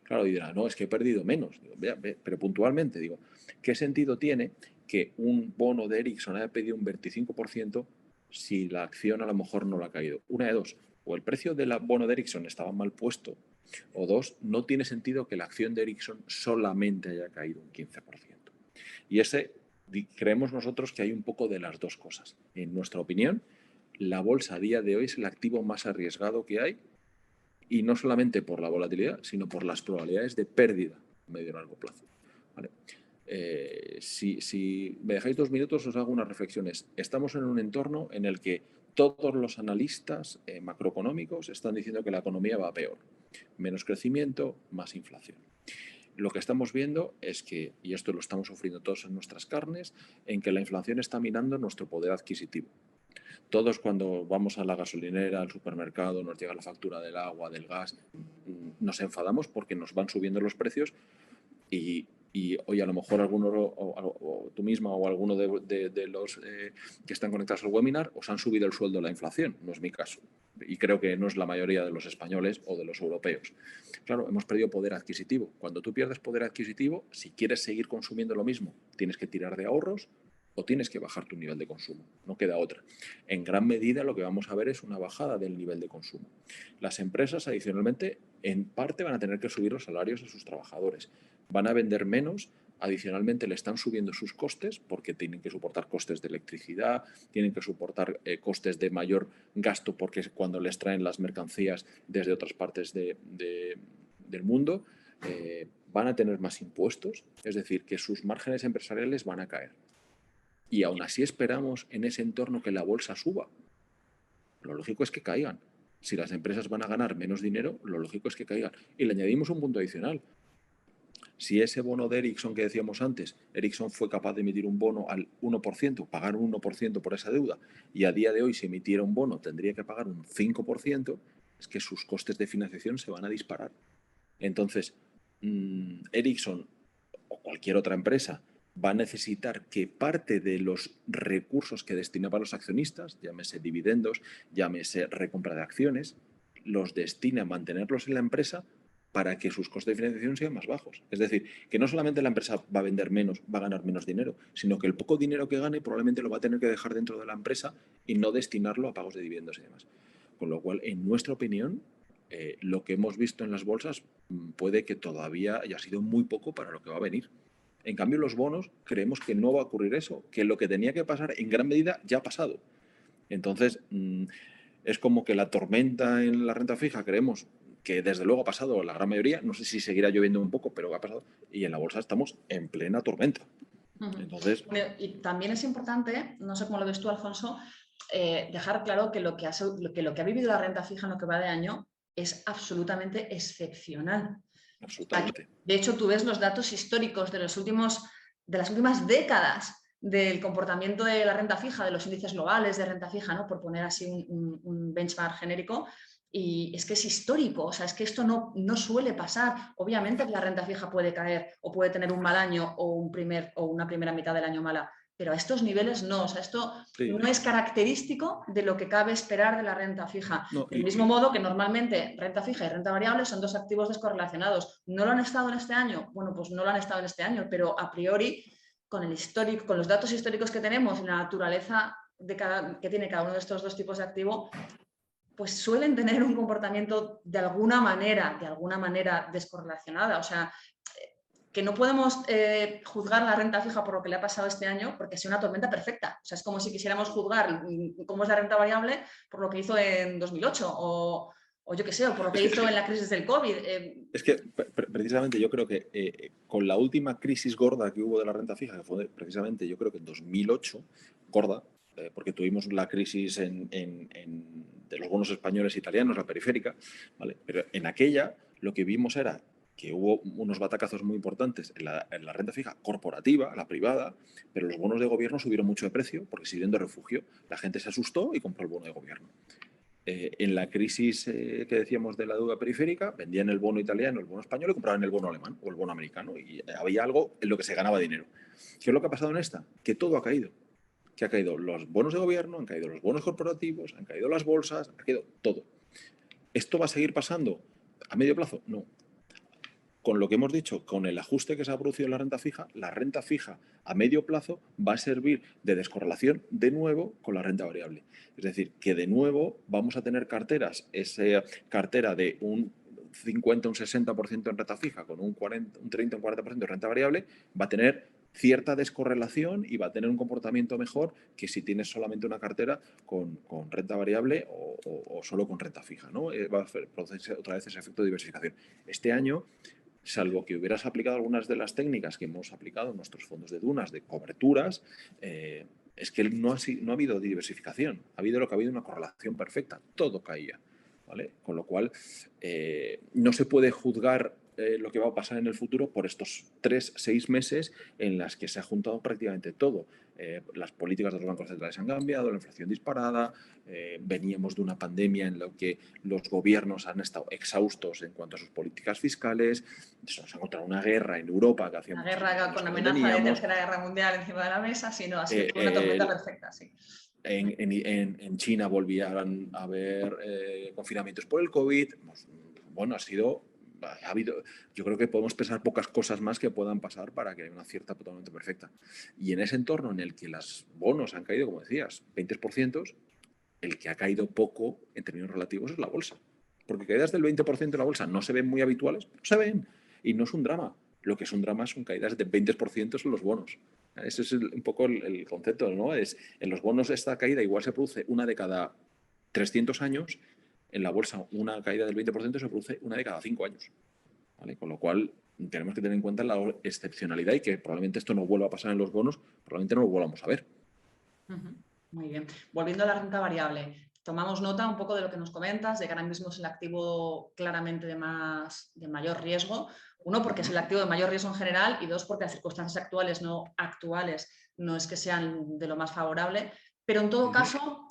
Claro, y dirá, no, es que he perdido menos. Digo, pero puntualmente, digo, ¿qué sentido tiene que un bono de Ericsson haya perdido un 25% si la acción a lo mejor no la ha caído? Una de dos, o el precio del bono de Ericsson estaba mal puesto, o dos, no tiene sentido que la acción de Ericsson solamente haya caído un 15%. Y creemos nosotros que hay un poco de las dos cosas. En nuestra opinión, la bolsa a día de hoy es el activo más arriesgado que hay, y no solamente por la volatilidad, sino por las probabilidades de pérdida a medio y largo plazo. ¿Vale? Si me dejáis 2 minutos, os hago unas reflexiones. Estamos en un entorno en el que todos los analistas macroeconómicos están diciendo que la economía va a peor. Menos crecimiento, más inflación. Lo que estamos viendo es que, y esto lo estamos sufriendo todos en nuestras carnes, en que la inflación está minando nuestro poder adquisitivo. Todos cuando vamos a la gasolinera, al supermercado, nos llega la factura del agua, del gas, nos enfadamos porque nos van subiendo los precios y hoy a lo mejor alguno, o tú misma o alguno de los que están conectados al webinar, os han subido el sueldo la inflación. No es mi caso. Y creo que no es la mayoría de los españoles o de los europeos. Claro, hemos perdido poder adquisitivo. Cuando tú pierdes poder adquisitivo, si quieres seguir consumiendo lo mismo, tienes que tirar de ahorros o tienes que bajar tu nivel de consumo. No queda otra. En gran medida lo que vamos a ver es una bajada del nivel de consumo. Las empresas, adicionalmente, en parte van a tener que subir los salarios a sus trabajadores. Van a vender menos, adicionalmente le están subiendo sus costes porque tienen que soportar costes de electricidad, tienen que soportar costes de mayor gasto porque es cuando les traen las mercancías desde otras partes del mundo, van a tener más impuestos, es decir, que sus márgenes empresariales van a caer. Y aún así esperamos en ese entorno que la bolsa suba. Lo lógico es que caigan. Si las empresas van a ganar menos dinero, lo lógico es que caigan. Y le añadimos un punto adicional. Si ese bono de Ericsson que decíamos antes, Ericsson fue capaz de emitir un bono al 1%, pagar un 1% por esa deuda, y a día de hoy si emitiera un bono tendría que pagar un 5%, es que sus costes de financiación se van a disparar. Entonces, Ericsson o cualquier otra empresa va a necesitar que parte de los recursos que destinaba a los accionistas, llámese dividendos, llámese recompra de acciones, los destine a mantenerlos en la empresa para que sus costes de financiación sean más bajos. Es decir, que no solamente la empresa va a vender menos, va a ganar menos dinero, sino que el poco dinero que gane probablemente lo va a tener que dejar dentro de la empresa y no destinarlo a pagos de dividendos y demás. Con lo cual, en nuestra opinión, lo que hemos visto en las bolsas puede que todavía haya sido muy poco para lo que va a venir. En cambio, los bonos creemos que no va a ocurrir eso, que lo que tenía que pasar en gran medida ya ha pasado. Entonces, es como que la tormenta en la renta fija creemos que desde luego ha pasado la gran mayoría, no sé si seguirá lloviendo un poco, pero ha pasado, y en la bolsa estamos en plena tormenta. Entonces, bueno, y también es importante, no sé cómo lo ves tú, Alfonso, dejar claro que lo que ha vivido la renta fija en lo que va de año es absolutamente excepcional. absolutamente. De hecho, tú ves los datos históricos de las últimas décadas del comportamiento de la renta fija, de los índices globales de renta fija, ¿no? Por poner así un benchmark genérico, y es que es histórico, o sea, es que esto no suele pasar. Obviamente que la renta fija puede caer o puede tener un mal año o una primera mitad del año mala, pero a estos niveles no, o sea, esto Sí. no es característico de lo que cabe esperar de la renta fija. No, Del mismo modo que normalmente renta fija y renta variable son dos activos descorrelacionados. ¿No lo han estado en este año? Bueno, pues no lo han estado en este año, pero a priori, con el histórico, con los datos históricos que tenemos y la naturaleza que tiene cada uno de estos dos tipos de activo, pues suelen tener un comportamiento de alguna manera descorrelacionada. O sea, que no podemos juzgar la renta fija por lo que le ha pasado este año porque ha sido una tormenta perfecta. O sea, es como si quisiéramos juzgar cómo es la renta variable por lo que hizo en 2008 o yo qué sé, o por lo que hizo en la crisis del COVID. Es que precisamente yo creo que con la última crisis gorda que hubo de la renta fija, que fue precisamente yo creo que en 2008, gorda, porque tuvimos la crisis de los bonos españoles e italianos, la periférica, ¿vale? Pero en aquella lo que vimos era que hubo unos batacazos muy importantes en la renta fija corporativa, la privada, pero los bonos de gobierno subieron mucho de precio porque sirvieron de refugio. La gente se asustó y compró el bono de gobierno. En la crisis que decíamos de la deuda periférica, vendían el bono italiano, el bono español y compraban el bono alemán o el bono americano. Y había algo en lo que se ganaba dinero. ¿Qué es lo que ha pasado en esta? Que todo ha caído. Que ha caído los bonos de gobierno, han caído los bonos corporativos, han caído las bolsas, ha caído todo. ¿Esto va a seguir pasando a medio plazo? No. Con lo que hemos dicho, con el ajuste que se ha producido en la renta fija a medio plazo va a servir de descorrelación de nuevo con la renta variable. Es decir, que de nuevo vamos a tener carteras, esa cartera de un 50, un 60% en renta fija con un 30, un 40% de renta variable, va a tener cierta descorrelación y va a tener un comportamiento mejor que si tienes solamente una cartera con renta variable o solo con renta fija, ¿no? Va a producirse otra vez ese efecto de diversificación. Este año, salvo que hubieras aplicado algunas de las técnicas que hemos aplicado en nuestros fondos de dunas, de coberturas, es que no ha habido diversificación, ha habido lo que ha habido una correlación perfecta, todo caía, ¿vale? Con lo cual, no se puede juzgar lo que va a pasar en el futuro por estos 3-6 meses en las que se ha juntado prácticamente todo. Las políticas de los bancos centrales han cambiado, la inflación disparada, veníamos de una pandemia en la que los gobiernos han estado exhaustos en cuanto a sus políticas fiscales, se nos ha encontrado una guerra en Europa que hacía una muchos guerra años con que no amenaza de teníamos. tercera guerra mundial encima de la mesa, sino ha sido una tormenta perfecta, sí. En China volvían a haber confinamientos por el COVID. Bueno, yo creo que podemos pensar pocas cosas más que puedan pasar para que haya una cierta totalmente perfecta. Y en ese entorno en el que los bonos han caído, como decías, 20%, el que ha caído poco en términos relativos es la bolsa. Porque caídas del 20% de la bolsa no se ven muy habituales, pero se ven. Y no es un drama. Lo que es un drama son caídas de 20% en los bonos. Ese es un poco el concepto, ¿no? En los bonos esta caída igual se produce una de cada 300 años, en la bolsa una caída del 20% se produce una de cada 5 años. ¿Vale? Con lo cual tenemos que tener en cuenta la excepcionalidad y que probablemente esto no vuelva a pasar en los bonos, probablemente no lo volvamos a ver. Muy bien. Volviendo a la renta variable, tomamos nota un poco de lo que nos comentas, de que ahora mismo es el activo claramente de mayor riesgo. Uno, porque es el activo de mayor riesgo en general, y dos, porque las circunstancias actuales no es que sean de lo más favorable, pero en todo caso,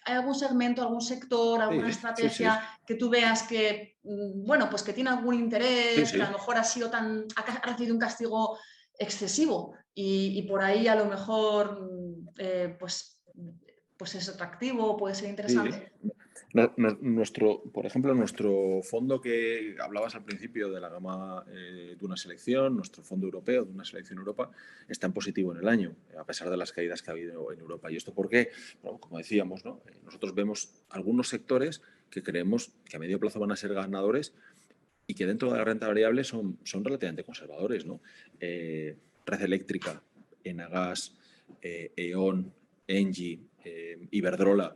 ¿hay algún segmento, algún sector, alguna estrategia que tú veas que, bueno, pues que tiene algún interés, que a lo mejor ha recibido un castigo excesivo y por ahí a lo mejor pues es atractivo, puede ser Sí. interesante. Por ejemplo, nuestro fondo que hablabas al principio de la gama de una selección, nuestro fondo europeo de una selección Europa, está en positivo en el año, a pesar de las caídas que ha habido en Europa. ¿Y esto por qué? Bueno, como decíamos, ¿no? Nosotros vemos algunos sectores que creemos que a medio plazo van a ser ganadores y que dentro de la renta variable son relativamente conservadores, ¿no? Red Eléctrica, Enagas, E.ON, Engie, Iberdrola.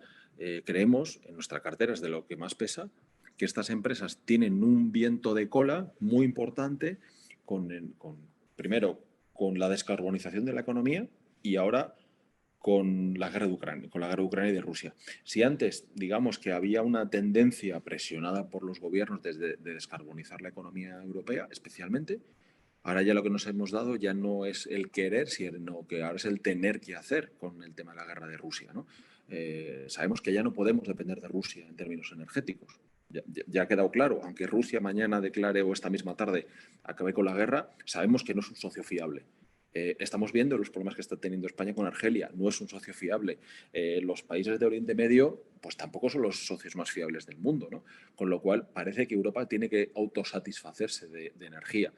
Creemos en nuestra cartera, es de lo que más pesa, que estas empresas tienen un viento de cola muy importante primero con la descarbonización de la economía y ahora con la guerra de Ucrania, con la guerra de Ucrania y de Rusia. Si antes, digamos que había una tendencia presionada por los gobiernos de descarbonizar la economía europea, especialmente, ahora ya lo que nos hemos dado ya no es el querer, sino que ahora es el tener que hacer con el tema de la guerra de Rusia, ¿no? Sabemos que ya no podemos depender de Rusia en términos energéticos. Ya ha quedado claro, aunque Rusia mañana declare o esta misma tarde acabe con la guerra, sabemos que no es un socio fiable. Estamos viendo los problemas que está teniendo España con Argelia. No es un socio fiable. Los países de Oriente Medio, pues tampoco son los socios más fiables del mundo, ¿no? Con lo cual, parece que Europa tiene que autosatisfacerse de energía.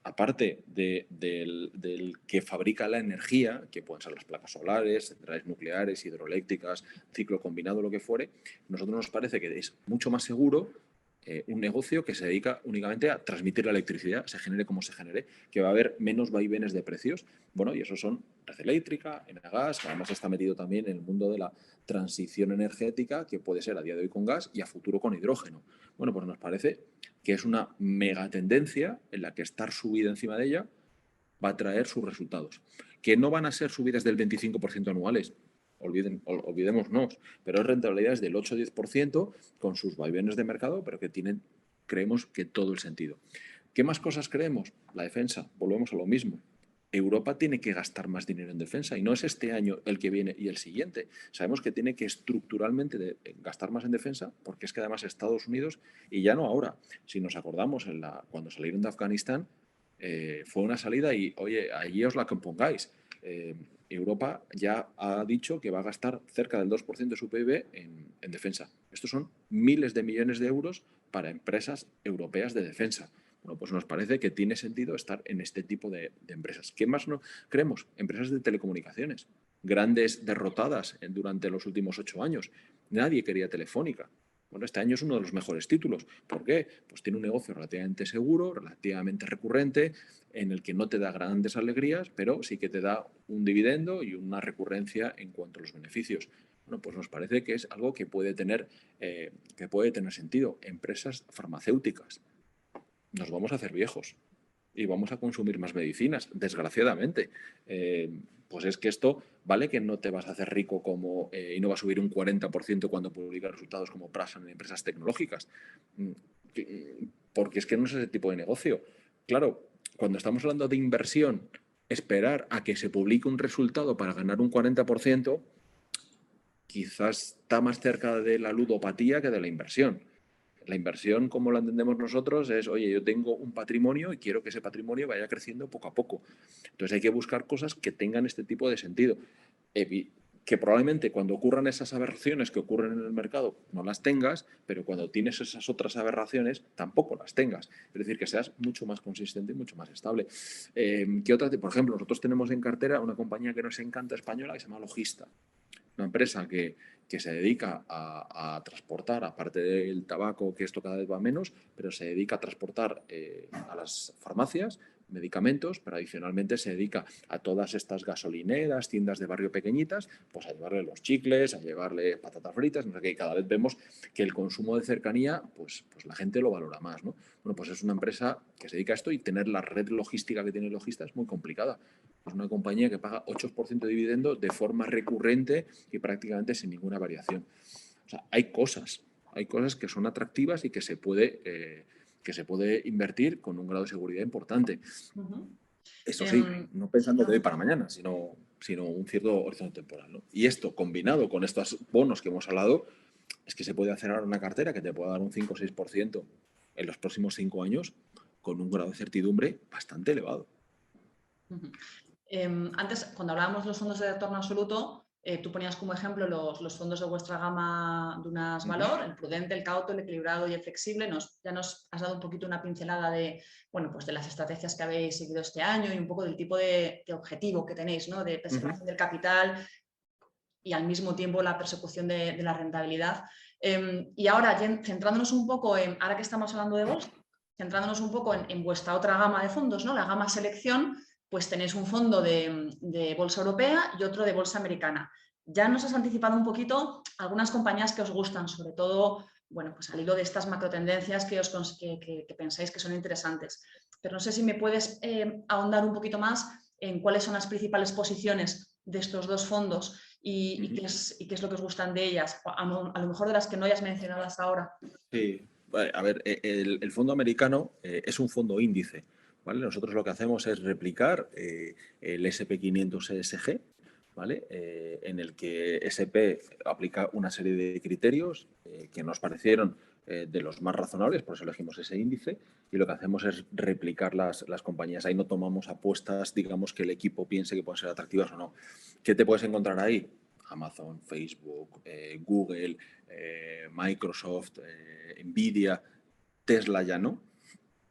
Aparte del que fabrica la energía, que pueden ser las placas solares, centrales nucleares, hidroeléctricas, ciclo combinado, lo que fuere, a nosotros nos parece que es mucho más seguro un negocio que se dedica únicamente a transmitir la electricidad, se genere como se genere, que va a haber menos vaivenes de precios. Bueno, y eso son red eléctrica, Enagas, que además está metido también en el mundo de la transición energética, que puede ser a día de hoy con gas y a futuro con hidrógeno. Bueno, pues nos parece que es una megatendencia en la que estar subida encima de ella va a traer sus resultados. Que no van a ser subidas del 25% anuales, olvidémonos, pero es rentabilidades del 8-10% con sus vaivenes de mercado, pero que tienen, creemos que todo el sentido. ¿Qué más cosas creemos? La defensa, volvemos a lo mismo. Europa tiene que gastar más dinero en defensa y no es este año el que viene y el siguiente. Sabemos que tiene que estructuralmente gastar más en defensa porque es que además Estados Unidos, y ya no ahora, si nos acordamos cuando salieron de Afganistán, fue una salida y, oye, allí os la compongáis. Europa ya ha dicho que va a gastar cerca del 2% de su PIB en defensa. Estos son miles de millones de euros para empresas europeas de defensa. Bueno, pues nos parece que tiene sentido estar en este tipo de empresas. ¿Qué más no creemos? Empresas de telecomunicaciones, grandes derrotadas durante los últimos 8 años. Nadie quería Telefónica. Bueno, este año es uno de los mejores títulos. ¿Por qué? Pues tiene un negocio relativamente seguro, relativamente recurrente, en el que no te da grandes alegrías, pero sí que te da un dividendo y una recurrencia en cuanto a los beneficios. Bueno, pues nos parece que es algo que puede tener sentido. Empresas farmacéuticas. Nos vamos a hacer viejos y vamos a consumir más medicinas, desgraciadamente. Pues es que esto, vale que no te vas a hacer rico y no va a subir un 40% cuando publicas resultados como Prasan en empresas tecnológicas, porque es que no es ese tipo de negocio. Claro, cuando estamos hablando de inversión, esperar a que se publique un resultado para ganar un 40%, quizás está más cerca de la ludopatía que de la inversión. La inversión, como la entendemos nosotros, es, oye, yo tengo un patrimonio y quiero que ese patrimonio vaya creciendo poco a poco. Entonces hay que buscar cosas que tengan este tipo de sentido. Que probablemente cuando ocurran esas aberraciones que ocurren en el mercado no las tengas, pero cuando tienes esas otras aberraciones tampoco las tengas. Es decir, que seas mucho más consistente y mucho más estable. ¿Qué otras? Por ejemplo, nosotros tenemos en cartera una compañía que nos encanta española que se llama Logista, una empresa que se dedica a transportar, aparte del tabaco, que esto cada vez va menos, pero se dedica a transportar a las farmacias medicamentos, pero adicionalmente se dedica a todas estas gasolineras, tiendas de barrio pequeñitas, pues a llevarle los chicles, a llevarle patatas fritas, no sé qué, y cada vez vemos que el consumo de cercanía, pues la gente lo valora más, ¿no? Bueno, pues es una empresa que se dedica a esto y tener la red logística que tiene Logista es muy complicada. Es una compañía que paga 8% de dividendo de forma recurrente y prácticamente sin ninguna variación. O sea, hay cosas que son atractivas y que se puede invertir con un grado de seguridad importante. Eso sí, no pensando de hoy para mañana, sino un cierto horizonte temporal, ¿no? Y esto, combinado con estos bonos que hemos hablado, es que se puede hacer ahora una cartera que te pueda dar un 5 o 6% en los próximos 5 años con un grado de certidumbre bastante elevado. Ujú. Antes, cuando hablábamos de los fondos de retorno absoluto, tú ponías como ejemplo los fondos de vuestra gama de unas valor, el prudente, el cauto, el equilibrado y el flexible. Ya nos has dado un poquito una pincelada de, bueno, pues de las estrategias que habéis seguido este año y un poco del tipo de objetivo que tenéis, ¿no? De preservación del capital y al mismo tiempo la persecución de la rentabilidad. Y ahora, centrándonos un poco ahora que estamos hablando de bolsa, centrándonos un poco en vuestra otra gama de fondos, ¿no? La gama selección, pues tenéis un fondo de bolsa europea y otro de bolsa americana. Ya nos has anticipado un poquito algunas compañías que os gustan, sobre todo, bueno, pues al hilo de estas macrotendencias que pensáis que son interesantes. Pero no sé si me puedes ahondar un poquito más en cuáles son las principales posiciones de estos dos fondos y qué es lo que os gustan de ellas, a lo mejor de las que no hayas mencionado hasta ahora. Sí, vale, a ver, el fondo americano es un fondo índice, ¿vale? Nosotros lo que hacemos es replicar el SP500 ESG, ¿vale? En el que SP aplica una serie de criterios que nos parecieron de los más razonables, por eso elegimos ese índice, y lo que hacemos es replicar las compañías. Ahí no tomamos apuestas, digamos, que el equipo piense que pueden ser atractivas o no. ¿Qué te puedes encontrar ahí? Amazon, Facebook, Google, Microsoft, Nvidia, Tesla ya no.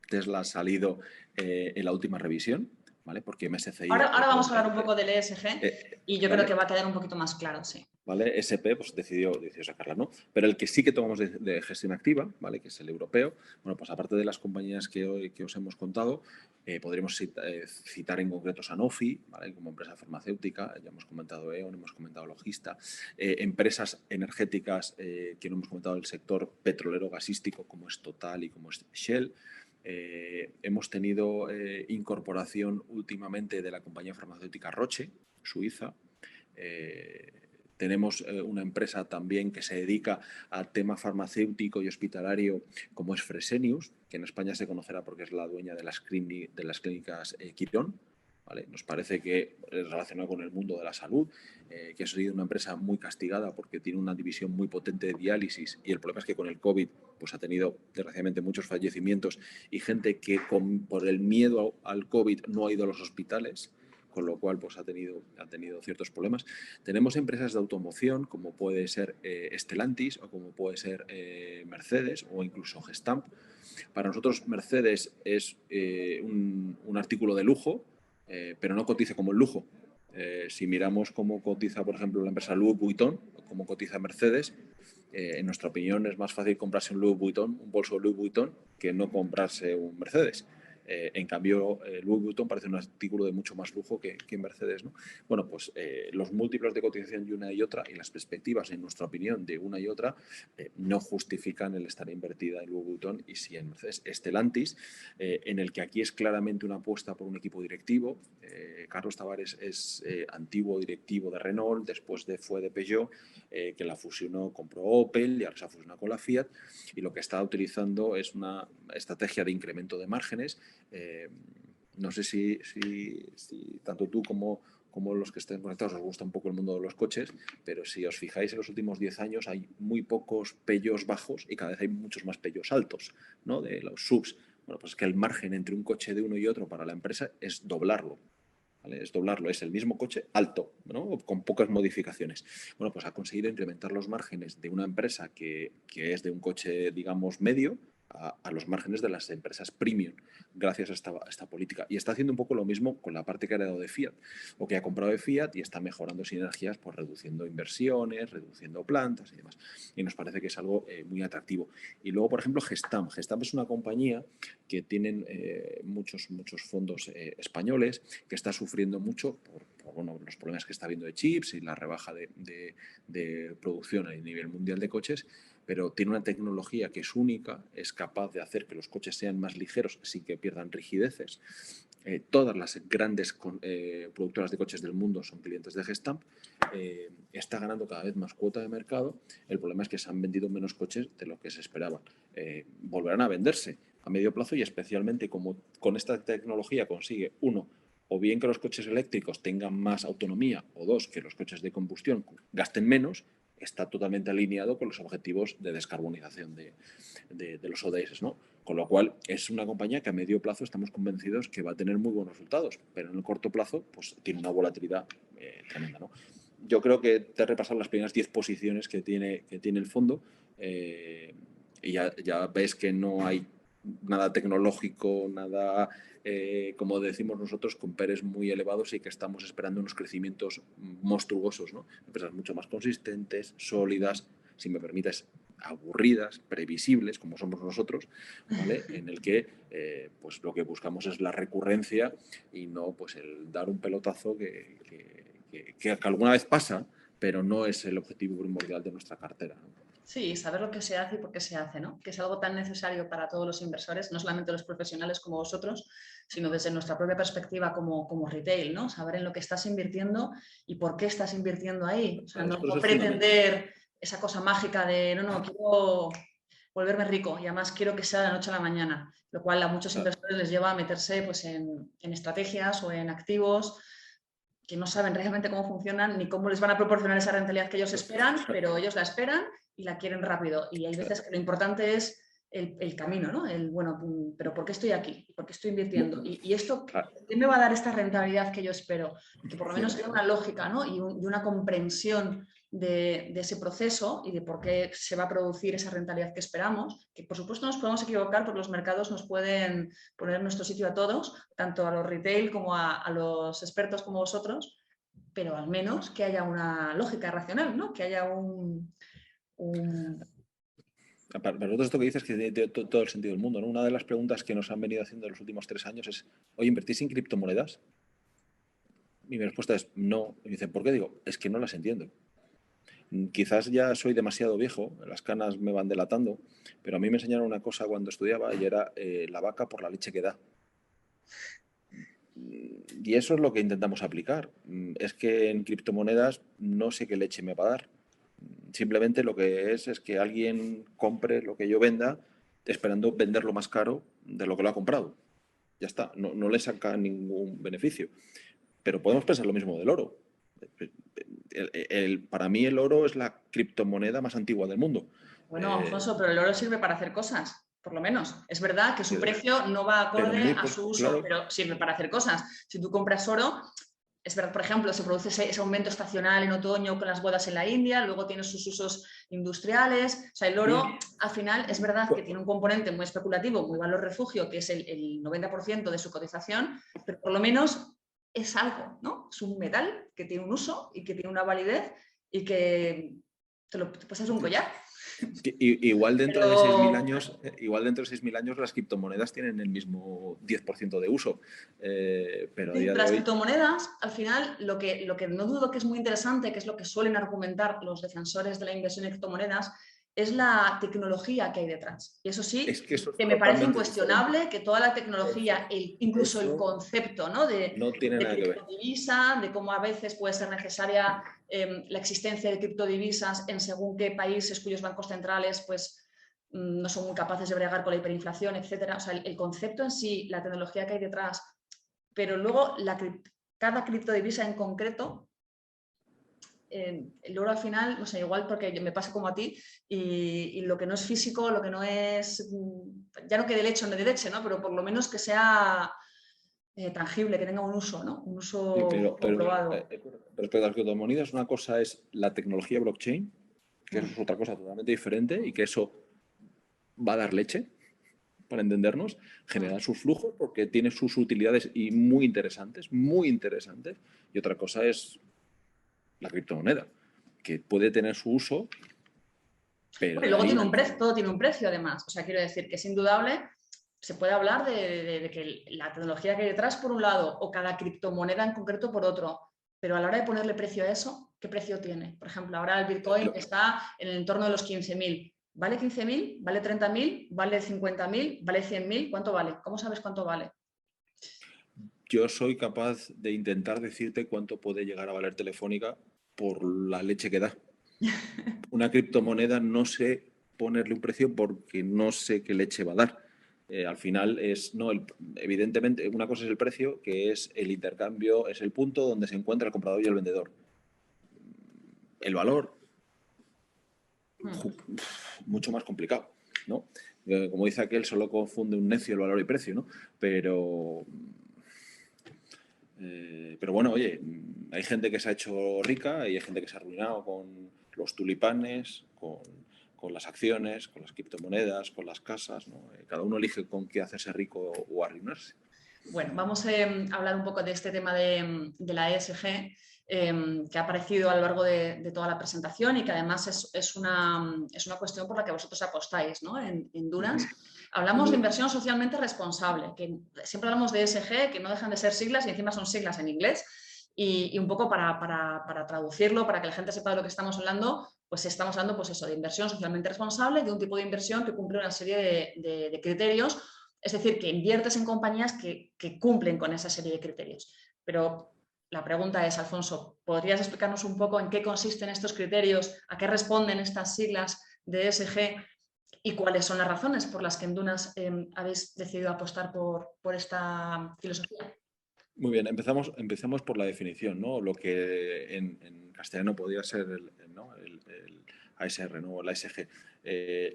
Tesla ha salido en la última revisión, ¿vale? Porque MSCI, Ahora vamos a hablar un poco del ESG y yo creo que ¿vale? va a quedar un poquito más claro, sí. ¿Vale? SP pues, decidió sacarla, ¿no? Pero el que sí que tomamos de gestión activa, ¿vale? Que es el europeo, bueno, pues aparte de las compañías que os hemos contado, podríamos citar en concreto Sanofi, ¿vale? Como empresa farmacéutica, ya hemos comentado E.ON, hemos comentado Logista, empresas energéticas que no hemos comentado del sector petrolero gasístico, como es Total y como es Shell. Hemos tenido incorporación últimamente de la compañía farmacéutica Roche, Suiza. Tenemos una empresa también que se dedica al tema farmacéutico y hospitalario como es Fresenius, que en España se conocerá porque es la dueña de las clínicas Quirón. ¿Vale? Nos parece que es relacionado con el mundo de la salud, que ha sido una empresa muy castigada porque tiene una división muy potente de diálisis y el problema es que con el COVID pues, ha tenido desgraciadamente muchos fallecimientos y gente que por el miedo al COVID no ha ido a los hospitales, con lo cual pues, ha tenido ciertos problemas. Tenemos empresas de automoción como puede ser Stellantis o como puede ser Mercedes o incluso Gestamp. Para nosotros Mercedes es un artículo de lujo, pero no cotiza como el lujo. Si miramos cómo cotiza, por ejemplo, la empresa Louis Vuitton, o cómo cotiza Mercedes, en nuestra opinión es más fácil comprarse un Louis Vuitton, un bolso Louis Vuitton, que no comprarse un Mercedes. En cambio, Louis Vuitton parece un artículo de mucho más lujo que Mercedes, ¿no? Bueno, pues los múltiplos de cotización de una y otra y las perspectivas, en nuestra opinión, de una y otra no justifican el estar invertida en Louis Vuitton y sí en Mercedes. Stellantis, en el que aquí es claramente una apuesta por un equipo directivo. Carlos Tavares es antiguo directivo de Renault, después fue de Peugeot, que la fusionó, compró Opel y ahora se ha fusionado con la Fiat, y lo que está utilizando es una estrategia de incremento de márgenes. No sé si tanto tú como los que estén conectados os gusta un poco el mundo de los coches, pero si os fijáis en los últimos 10 años hay muy pocos Peugeots bajos y cada vez hay muchos más Peugeots altos, ¿no? De los subs. Bueno, pues es que el margen entre un coche de uno y otro para la empresa es doblarlo. ¿Vale? Es doblarlo, es el mismo coche alto, ¿no? Con pocas modificaciones. Bueno, pues ha conseguido incrementar los márgenes de una empresa que es de un coche, digamos, medio, a los márgenes de las empresas premium, gracias a esta política. Y está haciendo un poco lo mismo con la parte que ha heredado de Fiat, o que ha comprado de Fiat y está mejorando sinergias, pues reduciendo inversiones, reduciendo plantas y demás. Y nos parece que es algo muy atractivo. Y luego, por ejemplo, Gestamp. Gestamp es una compañía que tienen muchos fondos españoles, que está sufriendo mucho por, bueno, los problemas que está habiendo de chips y la rebaja de producción a nivel mundial de coches, pero tiene una tecnología que es única, es capaz de hacer que los coches sean más ligeros sin que pierdan rigideces. Todas las grandes productoras de coches del mundo son clientes de Gestamp. Está ganando cada vez más cuota de mercado. El problema es que se han vendido menos coches de lo que se esperaban. Volverán a venderse a medio plazo y especialmente como con esta tecnología consigue, uno, o bien que los coches eléctricos tengan más autonomía o dos, que los coches de combustión gasten menos, está totalmente alineado con los objetivos de descarbonización de los ODS, ¿no? Con lo cual, es una compañía que a medio plazo estamos convencidos que va a tener muy buenos resultados, pero en el corto plazo pues, tiene una volatilidad tremenda, ¿no? Yo creo que te he repasado las primeras 10 posiciones que tiene el fondo y ya ves que no hay nada tecnológico, nada, como decimos nosotros, con PERs muy elevados y que estamos esperando unos crecimientos monstruosos, ¿no? Empresas mucho más consistentes, sólidas, si me permites, aburridas, previsibles, como somos nosotros, ¿vale? En el que pues lo que buscamos es la recurrencia y no pues el dar un pelotazo que alguna vez pasa, pero no es el objetivo primordial de nuestra cartera, ¿no? Sí, saber lo que se hace y por qué se hace, ¿no? Que es algo tan necesario para todos los inversores, no solamente los profesionales como vosotros, sino desde nuestra propia perspectiva como retail, ¿no? Saber en lo que estás invirtiendo y por qué estás invirtiendo ahí. O sea, no pretender esa cosa mágica de, no, quiero volverme rico y además quiero que sea de la noche a la mañana, lo cual a muchos inversores les lleva a meterse pues, en estrategias o en activos que no saben realmente cómo funcionan ni cómo les van a proporcionar esa rentabilidad que ellos esperan, pero ellos la esperan y la quieren rápido. Y hay veces que lo importante es el camino, ¿no? Bueno, pero ¿por qué estoy aquí? ¿Por qué estoy invirtiendo? Y esto, ¿qué me va a dar esta rentabilidad que yo espero? Que por lo menos haya una lógica, ¿no? Y una comprensión de ese proceso y de por qué se va a producir esa rentabilidad que esperamos, que por supuesto nos podemos equivocar porque los mercados nos pueden poner en nuestro sitio a todos, tanto a los retail como a los expertos como vosotros, pero al menos que haya una lógica racional, ¿no? Que haya Para nosotros esto que dices que tiene todo el sentido del mundo, ¿no? Una de las preguntas que nos han venido haciendo en los últimos 3 años es, oye, ¿invertís en criptomonedas? Y mi respuesta es no. Y me dicen, ¿por qué? Digo, es que no las entiendo. Quizás ya soy demasiado viejo, las canas me van delatando, pero a mí me enseñaron una cosa cuando estudiaba y era la vaca por la leche que da. Y eso es lo que intentamos aplicar. Es que en criptomonedas no sé qué leche me va a dar. Simplemente lo que es que alguien compre lo que yo venda esperando venderlo más caro de lo que lo ha comprado. Ya está, no le saca ningún beneficio. Pero podemos pensar lo mismo del oro. Para mí el oro es la criptomoneda más antigua del mundo. Bueno, Alfonso, pero el oro sirve para hacer cosas, por lo menos. Es verdad que su precio no va acorde a su uso, claro, pero sirve para hacer cosas. Si tú compras oro, es verdad, por ejemplo, se produce ese aumento estacional en otoño con las bodas en la India, luego tiene sus usos industriales. O sea, el oro, al final, es verdad que tiene un componente muy especulativo, muy valor refugio, que es el 90% de su cotización, pero por lo menos es algo, ¿no? Es un metal que tiene un uso y que tiene una validez y que te pasas un collar. Igual dentro de 6.000 años, las criptomonedas tienen el mismo 10% de uso. Pero sí, las criptomonedas, al final, lo que no dudo que es muy interesante, que es lo que suelen argumentar los defensores de la inversión en criptomonedas, es la tecnología que hay detrás. Y eso sí, es que me parece incuestionable que toda la tecnología, incluso el concepto, ¿no? de criptodivisa, de cómo a veces puede ser necesaria la existencia de criptodivisas en según qué países cuyos bancos centrales pues, no son muy capaces de bregar con la hiperinflación, etcétera. O sea, el concepto en sí, la tecnología que hay detrás, pero luego cada criptodivisa en concreto, el oro al final, no sé, igual porque me pasa como a ti, y lo que no es físico, lo que no es, ya no que de leche o no de leche, ¿no? Pero por lo menos que sea tangible, que tenga un uso, ¿no? Un uso comprobado. Respecto a las criptomonedas, una cosa es la tecnología blockchain, que eso es otra cosa totalmente diferente y que eso va a dar leche, para entendernos, generar sus flujos porque tiene sus utilidades y muy interesantes, y otra cosa es la criptomoneda, que puede tener su uso, pero y luego todo tiene un precio además, o sea, quiero decir que es indudable, se puede hablar de que la tecnología que hay detrás por un lado o cada criptomoneda en concreto por otro, pero a la hora de ponerle precio a eso, ¿qué precio tiene? Por ejemplo, ahora el Bitcoin está en el entorno de los 15.000. ¿Vale 15.000? ¿Vale 30.000? ¿Vale 50.000? ¿Vale 100.000? ¿Cuánto vale? ¿Cómo sabes cuánto vale? Yo soy capaz de intentar decirte cuánto puede llegar a valer Telefónica por la leche que da. Una criptomoneda no sé ponerle un precio porque no sé qué leche va a dar. Al final evidentemente una cosa es el precio, que es el intercambio, es el punto donde se encuentra el comprador y el vendedor. El valor mucho más complicado, ¿no? Como dice aquel, solo confunde un necio el valor y precio, ¿no? Pero bueno, oye, hay gente que se ha hecho rica y hay gente que se ha arruinado con los tulipanes, con las acciones, con las criptomonedas, con las casas, ¿no? Cada uno elige con qué hacerse rico o arruinarse. Bueno, vamos a hablar un poco de este tema de la ESG, que ha aparecido a lo largo de toda la presentación y que además es una cuestión por la que vosotros apostáis, ¿no? En Dunas. Hablamos de inversión socialmente responsable, que siempre hablamos de ESG, que no dejan de ser siglas y encima son siglas en inglés. Y un poco para traducirlo, para que la gente sepa de lo que estamos hablando, pues estamos hablando pues eso, de inversión socialmente responsable, de un tipo de inversión que cumple una serie de criterios. Es decir, que inviertes en compañías que cumplen con esa serie de criterios. Pero la pregunta es, Alfonso, ¿podrías explicarnos un poco en qué consisten estos criterios, a qué responden estas siglas de ESG y cuáles son las razones por las que en Dunas habéis decidido apostar por esta filosofía? Muy bien, empezamos por la definición, ¿no? Lo que en castellano podría ser el ASR, ¿no? La ESG.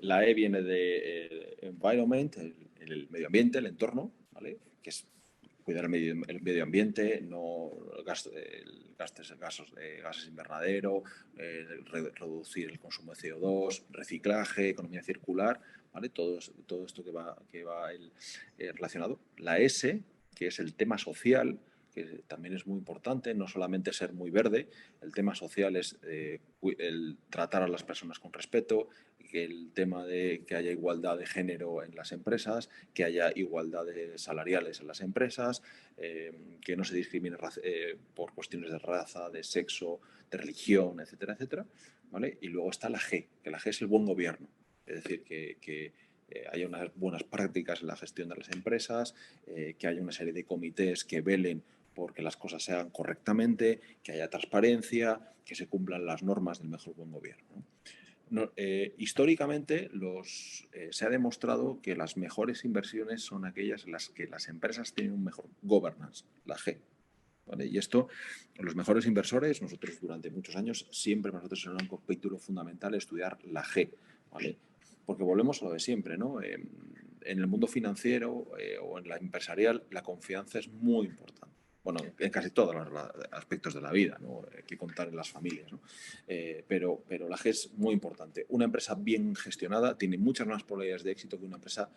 La E viene de environment, el medio ambiente, el entorno, ¿vale? Que es cuidar el medio ambiente, no gases invernadero, reducir el consumo de CO2, reciclaje, economía circular, ¿vale? Todo esto que va relacionado. La S, que es el tema social, que también es muy importante, no solamente ser muy verde, el tema social es el tratar a las personas con respeto, el tema de que haya igualdad de género en las empresas, que haya igualdad de salariales en las empresas, que no se discrimine por cuestiones de raza, de sexo, de religión, etcétera, etcétera, ¿vale? Y luego está la G, que la G es el buen gobierno, es decir, que haya unas buenas prácticas en la gestión de las empresas, que haya una serie de comités que velen porque las cosas se hagan correctamente, que haya transparencia, que se cumplan las normas del mejor buen gobierno, ¿no? Históricamente se ha demostrado que las mejores inversiones son aquellas en las que las empresas tienen un mejor governance, la G. ¿Vale? Y esto, los mejores inversores, nosotros durante muchos años, siempre para nosotros era un capítulo fundamental estudiar la G, ¿vale? Porque volvemos a lo de siempre, ¿no? En el mundo financiero o en la empresarial, la confianza es muy importante. Bueno, en casi todos los aspectos de la vida, ¿no? Hay que contar en las familias, ¿no? Pero la G es muy importante. Una empresa bien gestionada tiene muchas más probabilidades de éxito que una empresa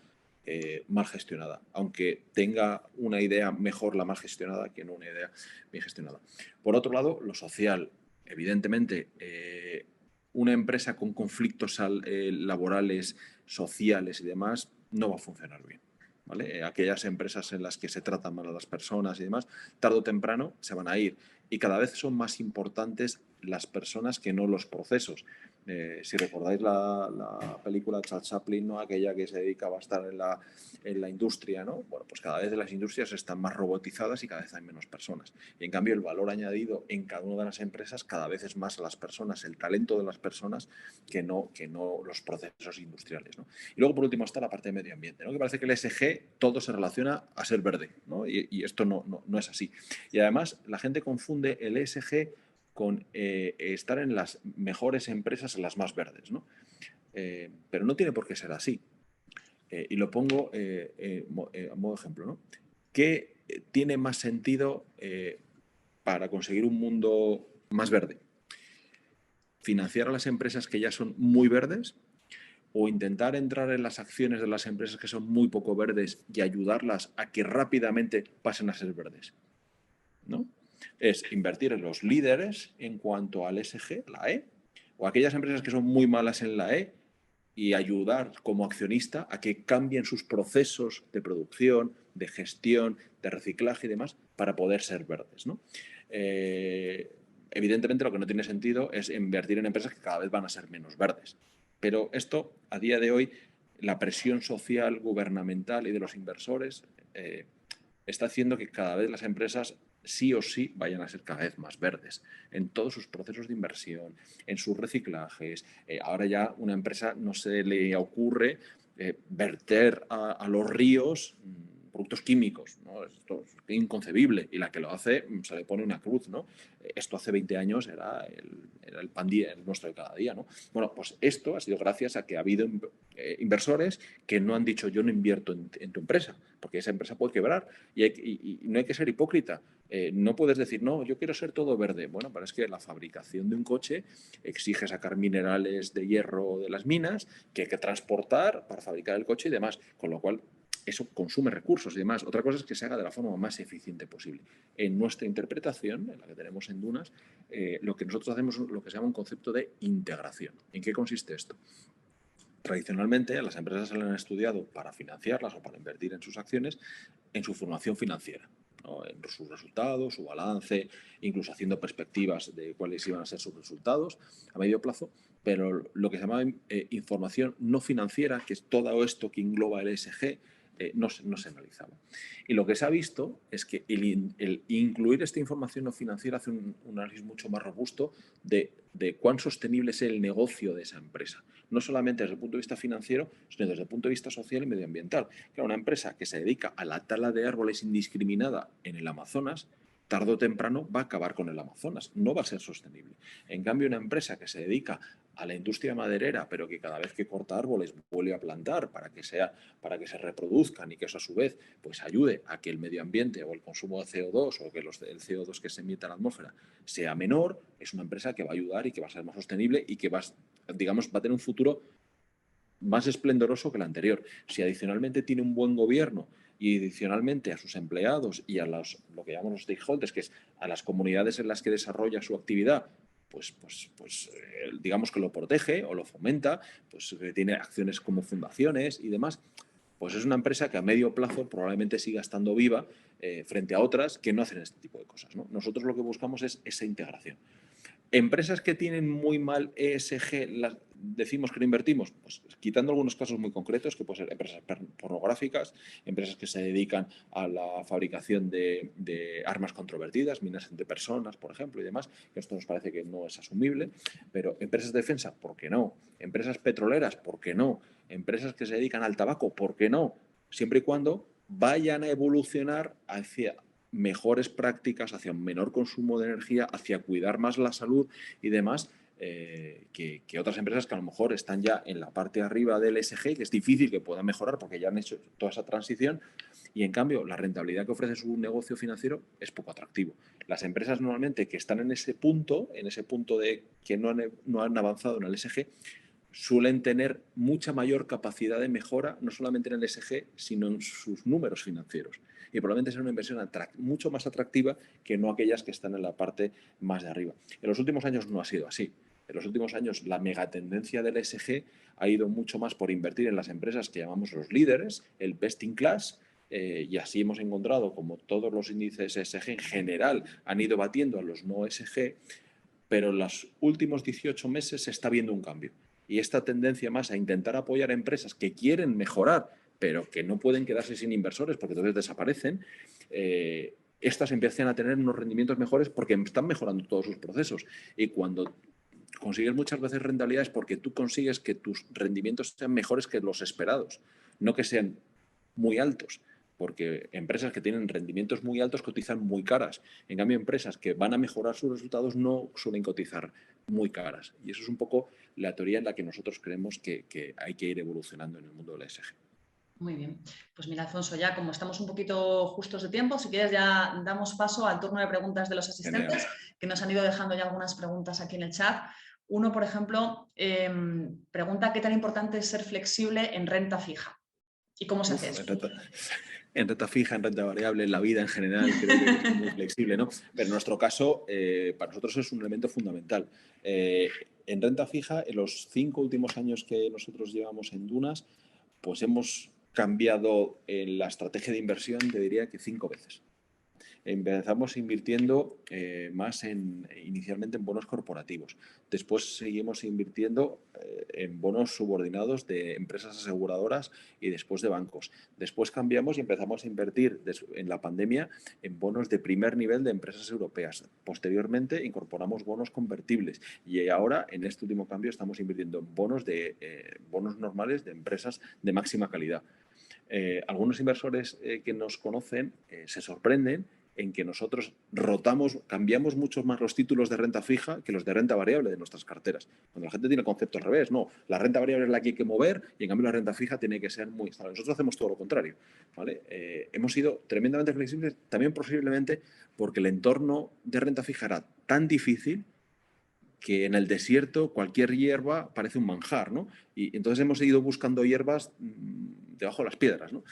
mal gestionada, aunque tenga una idea mejor la mal gestionada que no una idea bien gestionada. Por otro lado, lo social, evidentemente, una empresa con conflictos laborales, sociales y demás, no va a funcionar bien. ¿Vale? Aquellas empresas en las que se tratan mal a las personas y demás, tarde o temprano se van a ir. Y cada vez son más importantes las personas que no los procesos. Si recordáis la película Charles Chaplin, ¿no? Aquella que se dedicaba a estar en la industria, ¿no? Bueno, pues cada vez las industrias están más robotizadas y cada vez hay menos personas. Y en cambio el valor añadido en cada una de las empresas cada vez es más a las personas, el talento de las personas que no los procesos industriales, ¿no? Y luego por último está la parte de medio ambiente, ¿no? Que parece que el ESG todo se relaciona a ser verde, ¿no? Y esto no es así. Y además la gente confunde el ESG con estar en las mejores empresas, en las más verdes, ¿no? Pero no tiene por qué ser así. Y lo pongo a modo de ejemplo, ¿no? ¿Qué tiene más sentido para conseguir un mundo más verde? ¿Financiar a las empresas que ya son muy verdes o intentar entrar en las acciones de las empresas que son muy poco verdes y ayudarlas a que rápidamente pasen a ser verdes? ¿No? Es invertir en los líderes en cuanto al ESG, la E, o aquellas empresas que son muy malas en la E y ayudar como accionista a que cambien sus procesos de producción, de gestión, de reciclaje y demás para poder ser verdes, ¿no? Evidentemente lo que no tiene sentido es invertir en empresas que cada vez van a ser menos verdes. Pero esto, a día de hoy, la presión social, gubernamental y de los inversores está haciendo que cada vez las empresas sí o sí vayan a ser cada vez más verdes en todos sus procesos de inversión, en sus reciclajes. Ahora ya una empresa no se le ocurre verter a los ríos productos químicos, ¿no? Esto inconcebible, y la que lo hace se le pone una cruz, ¿no? Esto hace 20 años era el pan nuestro de cada día, ¿no? Bueno, pues esto ha sido gracias a que ha habido inversores que no han dicho yo no invierto en tu empresa, porque esa empresa puede quebrar y no hay que ser hipócrita. No puedes decir, no, yo quiero ser todo verde. Bueno, pero es que la fabricación de un coche exige sacar minerales de hierro de las minas que hay que transportar para fabricar el coche y demás, con lo cual eso consume recursos y demás. Otra cosa es que se haga de la forma más eficiente posible. En nuestra interpretación, en la que tenemos en Dunas, lo que nosotros hacemos es lo que se llama un concepto de integración. ¿En qué consiste esto? Tradicionalmente, las empresas se las han estudiado para financiarlas o para invertir en sus acciones en su formación financiera, ¿no? En sus resultados, su balance, incluso haciendo perspectivas de cuáles iban a ser sus resultados a medio plazo, pero lo que se llama información no financiera, que es todo esto que engloba el ESG, no se analizaba. Y lo que se ha visto es que el incluir esta información no financiera hace un análisis mucho más robusto de cuán sostenible es el negocio de esa empresa. No solamente desde el punto de vista financiero, sino desde el punto de vista social y medioambiental. Claro, una empresa que se dedica a la tala de árboles indiscriminada en el Amazonas, tarde o temprano va a acabar con el Amazonas, no va a ser sostenible. En cambio, una empresa que se dedica a la industria maderera, pero que cada vez que corta árboles vuelve a plantar para que se reproduzcan y que eso a su vez pues ayude a que el medio ambiente o el consumo de CO2 o que el CO2 que se emite a la atmósfera sea menor, es una empresa que va a ayudar y que va a ser más sostenible y que va a tener un futuro más esplendoroso que el anterior. Si adicionalmente tiene un buen gobierno y adicionalmente a sus empleados y a lo que llamamos los stakeholders, que es a las comunidades en las que desarrolla su actividad, digamos que lo protege o lo fomenta, pues tiene acciones como fundaciones y demás, pues es una empresa que a medio plazo probablemente siga estando viva frente a otras que no hacen este tipo de cosas, ¿no? Nosotros lo que buscamos es esa integración. Empresas que tienen muy mal ESG, decimos que no invertimos, pues quitando algunos casos muy concretos, que pueden ser empresas pornográficas, empresas que se dedican a la fabricación de armas controvertidas, minas entre personas, por ejemplo, y demás, que esto nos parece que no es asumible, pero empresas de defensa, ¿por qué no? Empresas petroleras, ¿por qué no? Empresas que se dedican al tabaco, ¿por qué no? Siempre y cuando vayan a evolucionar hacia mejores prácticas, hacia un menor consumo de energía, hacia cuidar más la salud y demás, que otras empresas que a lo mejor están ya en la parte de arriba del ESG, que es difícil que puedan mejorar porque ya han hecho toda esa transición y en cambio la rentabilidad que ofrece su negocio financiero es poco atractivo. Las empresas normalmente que están en ese punto de que no han avanzado en el ESG, suelen tener mucha mayor capacidad de mejora, no solamente en el ESG, sino en sus números financieros. Y probablemente sea una inversión mucho más atractiva que no aquellas que están en la parte más de arriba. En los últimos años no ha sido así. En los últimos años la megatendencia del ESG ha ido mucho más por invertir en las empresas que llamamos los líderes, el best in class, y así hemos encontrado como todos los índices ESG en general han ido batiendo a los no ESG, pero en los últimos 18 meses se está viendo un cambio. Y esta tendencia más a intentar apoyar a empresas que quieren mejorar, pero que no pueden quedarse sin inversores porque entonces desaparecen, estas empiezan a tener unos rendimientos mejores porque están mejorando todos sus procesos. Y cuando consigues muchas veces rentabilidades porque tú consigues que tus rendimientos sean mejores que los esperados, no que sean muy altos, porque empresas que tienen rendimientos muy altos cotizan muy caras. En cambio, empresas que van a mejorar sus resultados no suelen cotizar muy caras. Y eso es un poco la teoría en la que nosotros creemos que hay que ir evolucionando en el mundo del ESG. Muy bien. Pues mira, Alfonso, ya como estamos un poquito justos de tiempo, si quieres ya damos paso al turno de preguntas de los asistentes. Genial. Que nos han ido dejando ya algunas preguntas aquí en el chat. Uno, por ejemplo, pregunta qué tan importante es ser flexible en renta fija y cómo se hace eso. En renta fija, en renta variable, en la vida en general, creo que es muy flexible, ¿no? Pero en nuestro caso, para nosotros es un elemento fundamental. En renta fija, en los 5 últimos años que nosotros llevamos en Dunas, pues hemos cambiado en la estrategia de inversión, te diría que 5 veces. Empezamos invirtiendo inicialmente en bonos corporativos. Después seguimos invirtiendo en bonos subordinados de empresas aseguradoras y después de bancos. Después cambiamos y empezamos a invertir en la pandemia en bonos de primer nivel de empresas europeas. Posteriormente incorporamos bonos convertibles y ahora en este último cambio estamos invirtiendo en bonos normales de empresas de máxima calidad. Algunos inversores que nos conocen se sorprenden en que nosotros cambiamos mucho más los títulos de renta fija que los de renta variable de nuestras carteras. Cuando la gente tiene el concepto al revés, no, la renta variable es la que hay que mover y en cambio la renta fija tiene que ser muy estable. Nosotros hacemos todo lo contrario, ¿vale? Hemos sido tremendamente flexibles, también posiblemente porque el entorno de renta fija era tan difícil que en el desierto cualquier hierba parece un manjar, ¿no? Y entonces hemos ido buscando hierbas debajo de las piedras, ¿no?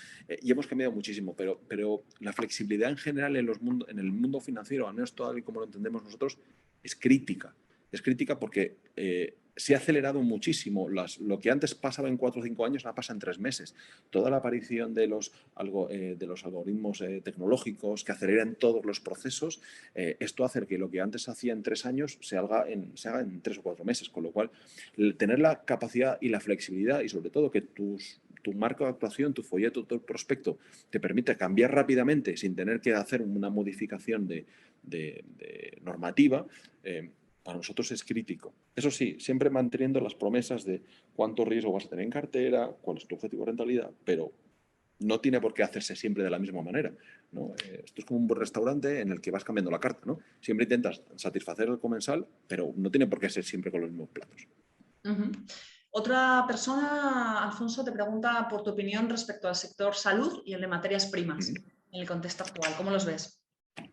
Y hemos cambiado muchísimo, pero la flexibilidad en general en el mundo financiero, al menos tal y como lo entendemos nosotros, es crítica. Es crítica porque se ha acelerado muchísimo. Lo que antes pasaba en 4 o 5 años, ahora pasa en 3 meses. Toda la aparición de los algoritmos tecnológicos que aceleran todos los procesos, esto hace que lo que antes se hacía en 3 años se haga en 3 o 4 meses, con lo cual tener la capacidad y la flexibilidad y sobre todo que tu marco de actuación, tu folleto, tu prospecto te permite cambiar rápidamente sin tener que hacer una modificación de normativa, para nosotros es crítico. Eso sí, siempre manteniendo las promesas de cuánto riesgo vas a tener en cartera, cuál es tu objetivo de rentabilidad, pero no tiene por qué hacerse siempre de la misma manera, ¿no? Esto es como un buen restaurante en el que vas cambiando la carta, ¿no? Siempre intentas satisfacer el comensal, pero no tiene por qué ser siempre con los mismos platos. Otra persona, Alfonso, te pregunta por tu opinión respecto al sector salud y el de materias primas en el contexto actual. ¿Cómo los ves?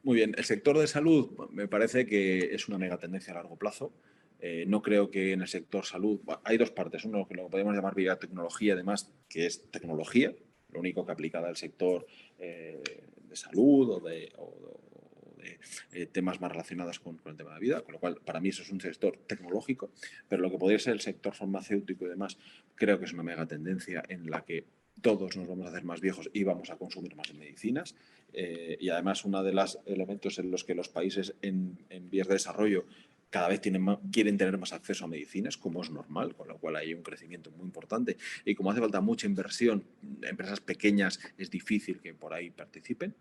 Muy bien, el sector de salud me parece que es una mega tendencia a largo plazo. No creo que en el sector salud hay dos partes. Uno que lo podemos llamar biotecnología, además, que es tecnología, lo único que aplicada al sector de salud o de temas más relacionados con el tema de la vida, con lo cual para mí eso es un sector tecnológico, pero lo que podría ser el sector farmacéutico y demás, creo que es una mega tendencia en la que todos nos vamos a hacer más viejos y vamos a consumir más medicinas. Y además, uno de los elementos en los que los países en vías de desarrollo cada vez quieren tener más acceso a medicinas, como es normal, con lo cual hay un crecimiento muy importante. Y como hace falta mucha inversión, empresas pequeñas es difícil que por ahí participen.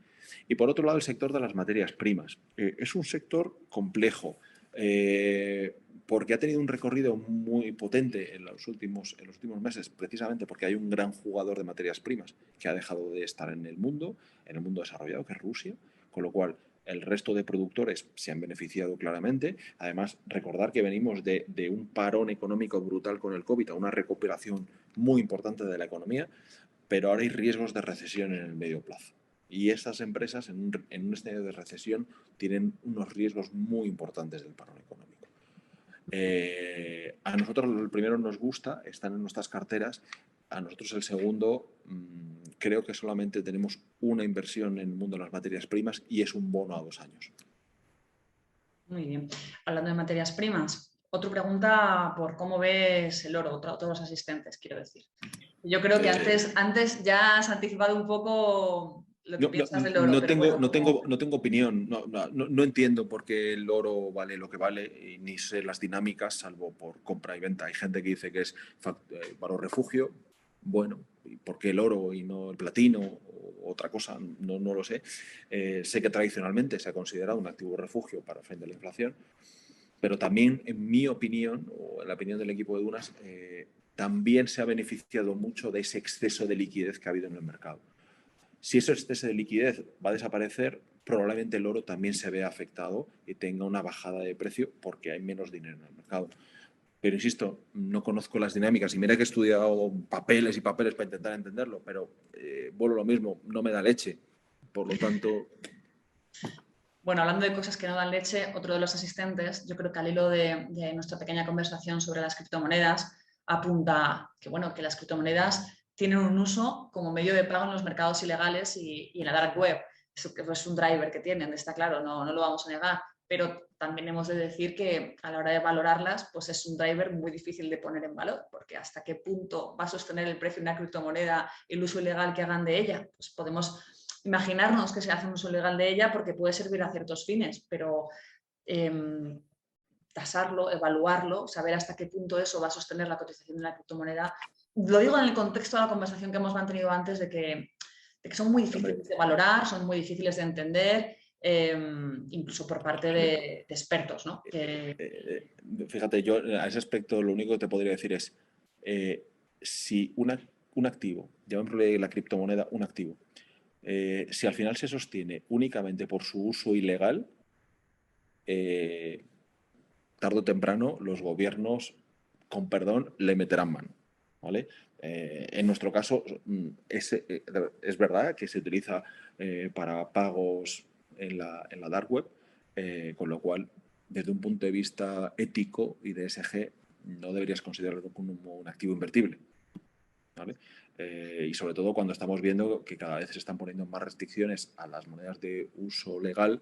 Y por otro lado, el sector de las materias primas. Es un sector complejo. Porque ha tenido un recorrido muy potente en los últimos meses, precisamente porque hay un gran jugador de materias primas que ha dejado de estar en el mundo desarrollado, que es Rusia, con lo cual el resto de productores se han beneficiado claramente. Además, recordar que venimos de un parón económico brutal con el COVID a una recuperación muy importante de la economía, pero ahora hay riesgos de recesión en el medio plazo. Y estas empresas en un escenario de recesión tienen unos riesgos muy importantes del parón económico. A nosotros el primero nos gusta, están en nuestras carteras. A nosotros el segundo, creo que solamente tenemos una inversión en el mundo de las materias primas y es un bono a 2 años. Muy bien. Hablando de materias primas, otra pregunta por cómo ves el oro, todos los asistentes, quiero decir. Yo creo que antes ya has anticipado un poco lo que piensas del oro. No tengo opinión, no entiendo por qué el oro vale lo que vale y ni sé las dinámicas, salvo por compra y venta. Hay gente que dice que es valor refugio. Bueno, ¿y por qué el oro y no el platino o otra cosa? No lo sé. Sé que tradicionalmente se ha considerado un activo refugio para frente a la inflación, pero también, en mi opinión, o en la opinión del equipo de Dunas, también se ha beneficiado mucho de ese exceso de liquidez que ha habido en el mercado. Si ese exceso de liquidez va a desaparecer, probablemente el oro también se vea afectado y tenga una bajada de precio porque hay menos dinero en el mercado. Pero insisto, no conozco las dinámicas y mira que he estudiado papeles y papeles para intentar entenderlo, pero vuelvo lo mismo, no me da leche. Por lo tanto... Bueno, hablando de cosas que no dan leche, otro de los asistentes, yo creo que al hilo de nuestra pequeña conversación sobre las criptomonedas, apunta que, bueno, que las criptomonedas tienen un uso como medio de pago en los mercados ilegales y en la dark web. Eso que es un driver que tienen, está claro, no lo vamos a negar, pero también hemos de decir que a la hora de valorarlas, pues es un driver muy difícil de poner en valor, porque hasta qué punto va a sostener el precio de una criptomoneda el uso ilegal que hagan de ella. Pues podemos imaginarnos que se hace un uso legal de ella porque puede servir a ciertos fines, pero tasarlo, evaluarlo, saber hasta qué punto eso va a sostener la cotización de la criptomoneda. Lo digo en el contexto de la conversación que hemos mantenido antes de que son muy difíciles de valorar, son muy difíciles de entender, incluso por parte de expertos, ¿no? Fíjate, yo a ese aspecto lo único que te podría decir es, si una un activo, llamémosle la criptomoneda un activo, si al final se sostiene únicamente por su uso ilegal, tarde o temprano los gobiernos, con perdón, le meterán mano, ¿vale? En nuestro caso, es verdad que se utiliza para pagos en la dark web, con lo cual, desde un punto de vista ético y de ESG, no deberías considerarlo como un activo invertible, ¿vale? Y sobre todo cuando estamos viendo que cada vez se están poniendo más restricciones a las monedas de uso legal,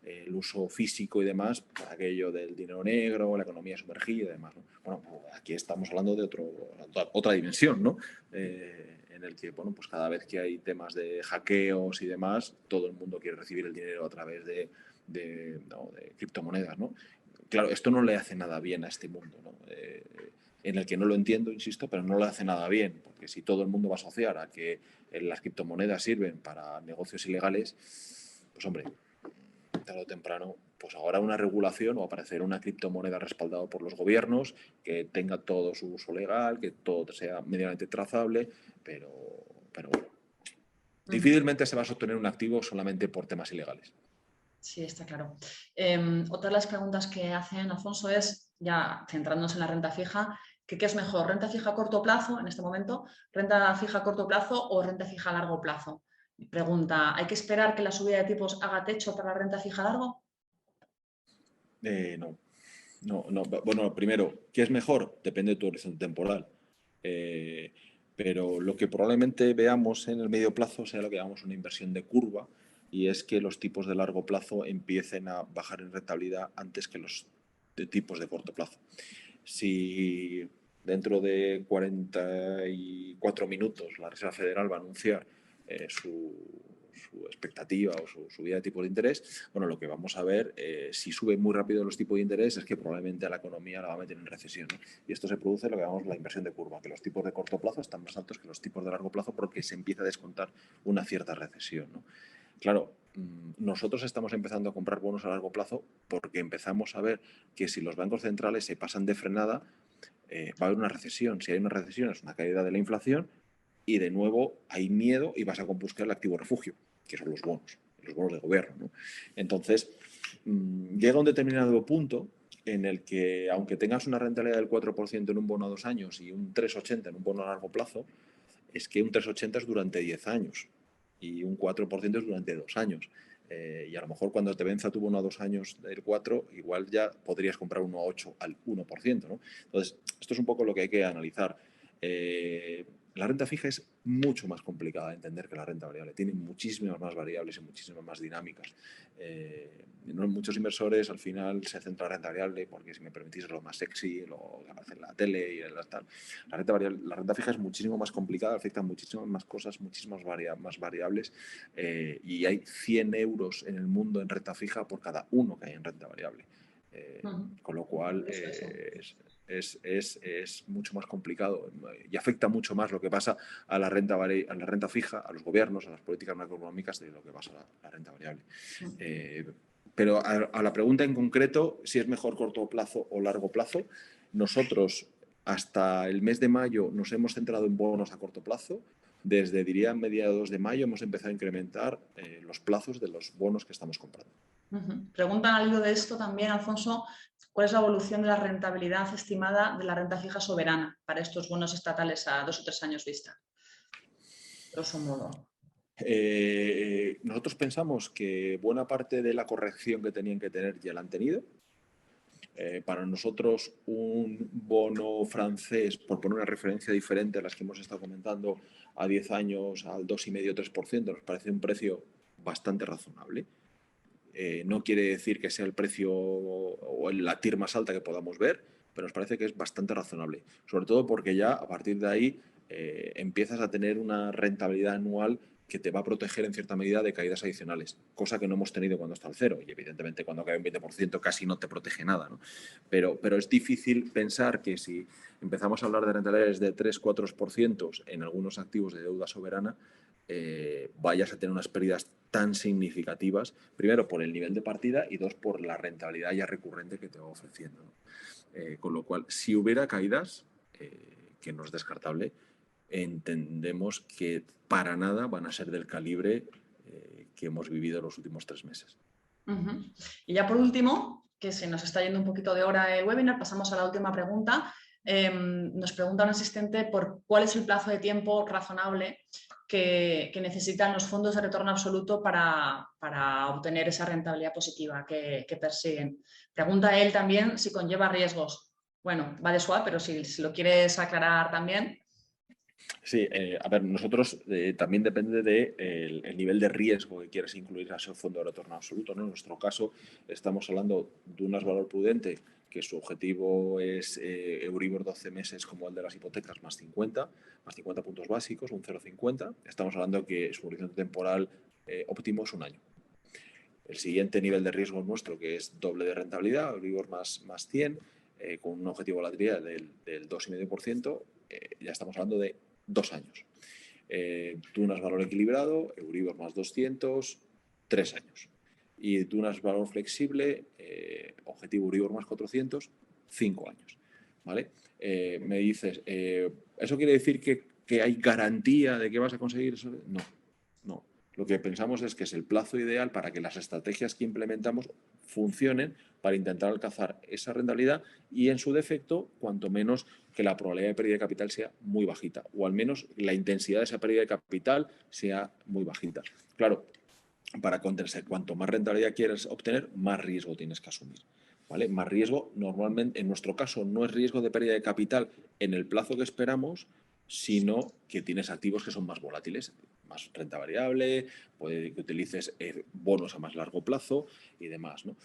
el uso físico y demás, por aquello del dinero negro, la economía sumergida y demás, ¿no? Bueno, aquí estamos hablando de otra dimensión, ¿no? En el que, bueno, pues cada vez que hay temas de hackeos y demás, todo el mundo quiere recibir el dinero a través de criptomonedas, ¿no? Claro, esto no le hace nada bien a este mundo, ¿no? En el que no lo entiendo, insisto, pero no le hace nada bien, porque si todo el mundo va a asociar a que las criptomonedas sirven para negocios ilegales, pues hombre, tarde o temprano, pues ahora una regulación o aparecer una criptomoneda respaldada por los gobiernos, que tenga todo su uso legal, que todo sea medianamente trazable, pero bueno, difícilmente se va a sostener un activo solamente por temas ilegales. Sí, está claro. Otra de las preguntas que hacen, Alfonso, es, ya centrándonos en la renta fija, ¿qué es mejor? ¿Renta fija a corto plazo en este momento? ¿Renta fija a corto plazo o renta fija a largo plazo? Pregunta, ¿hay que esperar que la subida de tipos haga techo para la renta fija a largo? No, no. Bueno, primero, ¿qué es mejor? Depende de tu horizonte temporal. Pero lo que probablemente veamos en el medio plazo sea lo que llamamos una inversión de curva, y es que los tipos de largo plazo empiecen a bajar en rentabilidad antes que los de tipos de corto plazo. Si dentro de 44 minutos la Reserva Federal va a anunciar su expectativa o su subida de tipo de interés, bueno, lo que vamos a ver, si suben muy rápido los tipos de interés, es que probablemente a la economía la va a meter en recesión, ¿no? Y esto se produce lo que llamamos la inversión de curva, que los tipos de corto plazo están más altos que los tipos de largo plazo porque se empieza a descontar una cierta recesión, ¿no? Claro, nosotros estamos empezando a comprar bonos a largo plazo porque empezamos a ver que si los bancos centrales se pasan de frenada, va a haber una recesión. Si hay una recesión es una caída de la inflación y de nuevo hay miedo y vas a compuscar el activo refugio, que son los bonos de gobierno, ¿no? Entonces, llega un determinado punto en el que, aunque tengas una rentabilidad del 4% en un bono a 2 años y un 3,80 en un bono a largo plazo, es que un 3,80 es durante 10 años y un 4% es durante 2 años. Y a lo mejor cuando te venza tu bono a 2 años del 4, igual ya podrías comprar uno a 8 al 1%, ¿no? Entonces, esto es un poco lo que hay que analizar. La renta fija es mucho más complicada de entender que la renta variable. Tiene muchísimas más variables y muchísimas más dinámicas. Muchos inversores al final se centran en la renta variable porque, si me permitís, es lo más sexy, lo que aparece en la tele y tal. La renta fija es muchísimo más complicada, afecta a muchísimas más cosas, muchísimas más variables, y hay 100 euros en el mundo en renta fija por cada uno que hay en renta variable. Con lo cual es mucho más complicado y afecta mucho más lo que pasa a la renta fija, a los gobiernos, a las políticas macroeconómicas, de lo que pasa a la renta variable. Pero a la pregunta en concreto, si es mejor corto plazo o largo plazo, nosotros hasta el mes de mayo nos hemos centrado en bonos a corto plazo. Desde, diría, mediados de mayo hemos empezado a incrementar los plazos de los bonos que estamos comprando. Preguntan al hilo de esto también, Alfonso, ¿cuál es la evolución de la rentabilidad estimada de la renta fija soberana para estos bonos estatales a 2 o 3 años vista? Grosso modo. Nosotros pensamos que buena parte de la corrección que tenían que tener ya la han tenido. Para nosotros, un bono francés, por poner una referencia diferente a las que hemos estado comentando, a 10 años al 2,5-3%, nos parece un precio bastante razonable. No quiere decir que sea el precio o la TIR más alta que podamos ver, pero nos parece que es bastante razonable. Sobre todo porque ya a partir de ahí empiezas a tener una rentabilidad anual que te va a proteger en cierta medida de caídas adicionales, cosa que no hemos tenido cuando está al cero, y evidentemente cuando cae un 20% casi no te protege nada, ¿no? Pero es difícil pensar que si empezamos a hablar de rentabilidades de 3-4% en algunos activos de deuda soberana, vayas a tener unas pérdidas tan significativas, primero por el nivel de partida y dos por la rentabilidad ya recurrente que te va ofreciendo, ¿no? Con lo cual, si hubiera caídas, que no es descartable, entendemos que para nada van a ser del calibre que hemos vivido los últimos 3 meses. Y ya por último, que se nos está yendo un poquito de hora el webinar, pasamos a la última pregunta. Nos pregunta un asistente por cuál es el plazo de tiempo razonable que necesitan los fondos de retorno absoluto para obtener esa rentabilidad positiva que persiguen. Pregunta él también si conlleva riesgos. Bueno, va de suave, pero si lo quieres aclarar también. Sí, a ver, nosotros también depende del el nivel de riesgo que quieres incluir a ese fondo de retorno absoluto, ¿no? En nuestro caso, estamos hablando de un valor prudente que su objetivo es Euribor 12 meses como el de las hipotecas más 50 puntos básicos, un 0,50. Estamos hablando que su horizonte temporal óptimo es un año. El siguiente nivel de riesgo nuestro, que es doble de rentabilidad, Euribor más 100, con un objetivo de volatilidad del 2,5%, ya estamos hablando de 2 años. Tunas valor equilibrado, Euribor más 200, 3 años. Y Tunas valor flexible, objetivo Euribor más 400, 5 años. ¿Vale? Me dices, ¿eso quiere decir que hay garantía de que vas a conseguir eso? No, no. Lo que pensamos es que es el plazo ideal para que las estrategias que implementamos funcionen para intentar alcanzar esa rentabilidad y, en su defecto, cuanto menos que la probabilidad de pérdida de capital sea muy bajita, o al menos la intensidad de esa pérdida de capital sea muy bajita. Claro, para contrastar, cuanto más rentabilidad quieres obtener, más riesgo tienes que asumir. ¿Vale? Más riesgo, normalmente, en nuestro caso, no es riesgo de pérdida de capital en el plazo que esperamos, sino que tienes activos que son más volátiles, más renta variable, puede que utilices bonos a más largo plazo y demás, ¿no?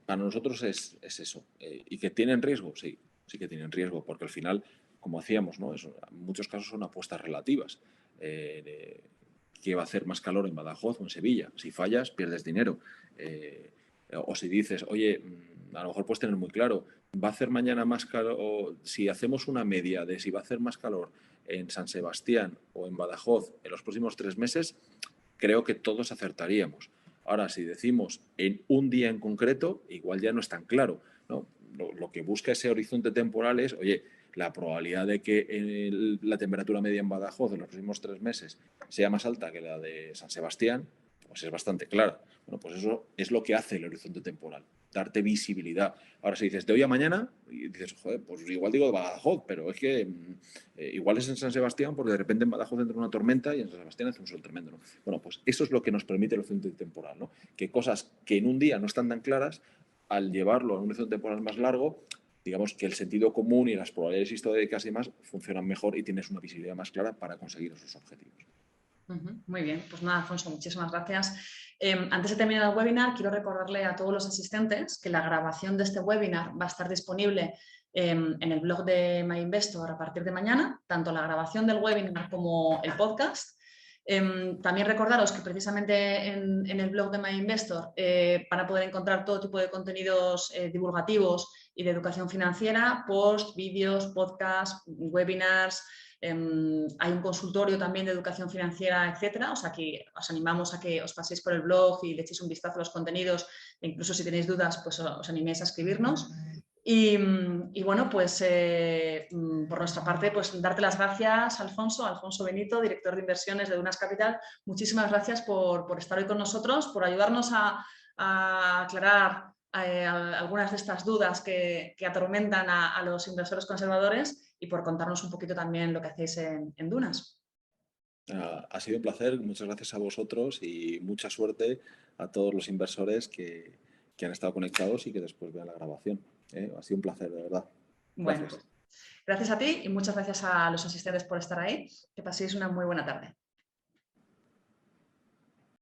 Para nosotros es eso. ¿Y que tienen riesgo? Sí, sí que tienen riesgo, porque al final, como hacíamos, ¿no? Eso, en muchos casos son apuestas relativas. ¿Qué va a hacer más calor en Badajoz o en Sevilla? Si fallas, pierdes dinero. O si dices, oye, a lo mejor puedes tener muy claro, va a hacer mañana más calor, o si hacemos una media de si va a hacer más calor en San Sebastián o en Badajoz en los próximos 3 meses, creo que todos acertaríamos. Ahora, si decimos en un día en concreto, igual ya no es tan claro, ¿no? Lo que busca ese horizonte temporal es, oye, la probabilidad de que la temperatura media en Badajoz en los próximos 3 meses sea más alta que la de San Sebastián, pues es bastante clara. Bueno, pues eso es lo que hace el horizonte temporal, darte visibilidad. Ahora, si dices de hoy a mañana, y dices, joder, pues igual digo de Badajoz, pero es que igual es en San Sebastián porque de repente en Badajoz entra una tormenta y en San Sebastián hace un sol tremendo, ¿no? Bueno, pues eso es lo que nos permite el horizonte temporal, ¿no? Que cosas que en un día no están tan claras, al llevarlo a un horizonte temporal más largo, digamos que el sentido común y las probabilidades históricas y demás funcionan mejor y tienes una visibilidad más clara para conseguir esos objetivos. Muy bien, pues nada, Alfonso, muchísimas gracias. Antes de terminar el webinar, quiero recordarle a todos los asistentes que la grabación de este webinar va a estar disponible en el blog de MyInvestor a partir de mañana, tanto la grabación del webinar como el podcast. También recordaros que precisamente en el blog de MyInvestor van a poder encontrar todo tipo de contenidos divulgativos y de educación financiera, posts, vídeos, podcasts, webinars. Hay un consultorio también de educación financiera, etcétera. O sea que os animamos a que os paséis por el blog y le echéis un vistazo a los contenidos. E incluso si tenéis dudas, pues os animéis a escribirnos. Y bueno, pues por nuestra parte, pues darte las gracias, Alfonso Benito, director de inversiones de Dunas Capital. Muchísimas gracias por estar hoy con nosotros, por ayudarnos a aclarar algunas de estas dudas que atormentan a los inversores conservadores y por contarnos un poquito también lo que hacéis en Dunas. Ha sido un placer, muchas gracias a vosotros y mucha suerte a todos los inversores que han estado conectados y que después vean la grabación. Ha sido un placer, de verdad. Bueno, Gracias. pues, gracias a ti y muchas gracias a los asistentes por estar ahí. Que paséis una muy buena tarde.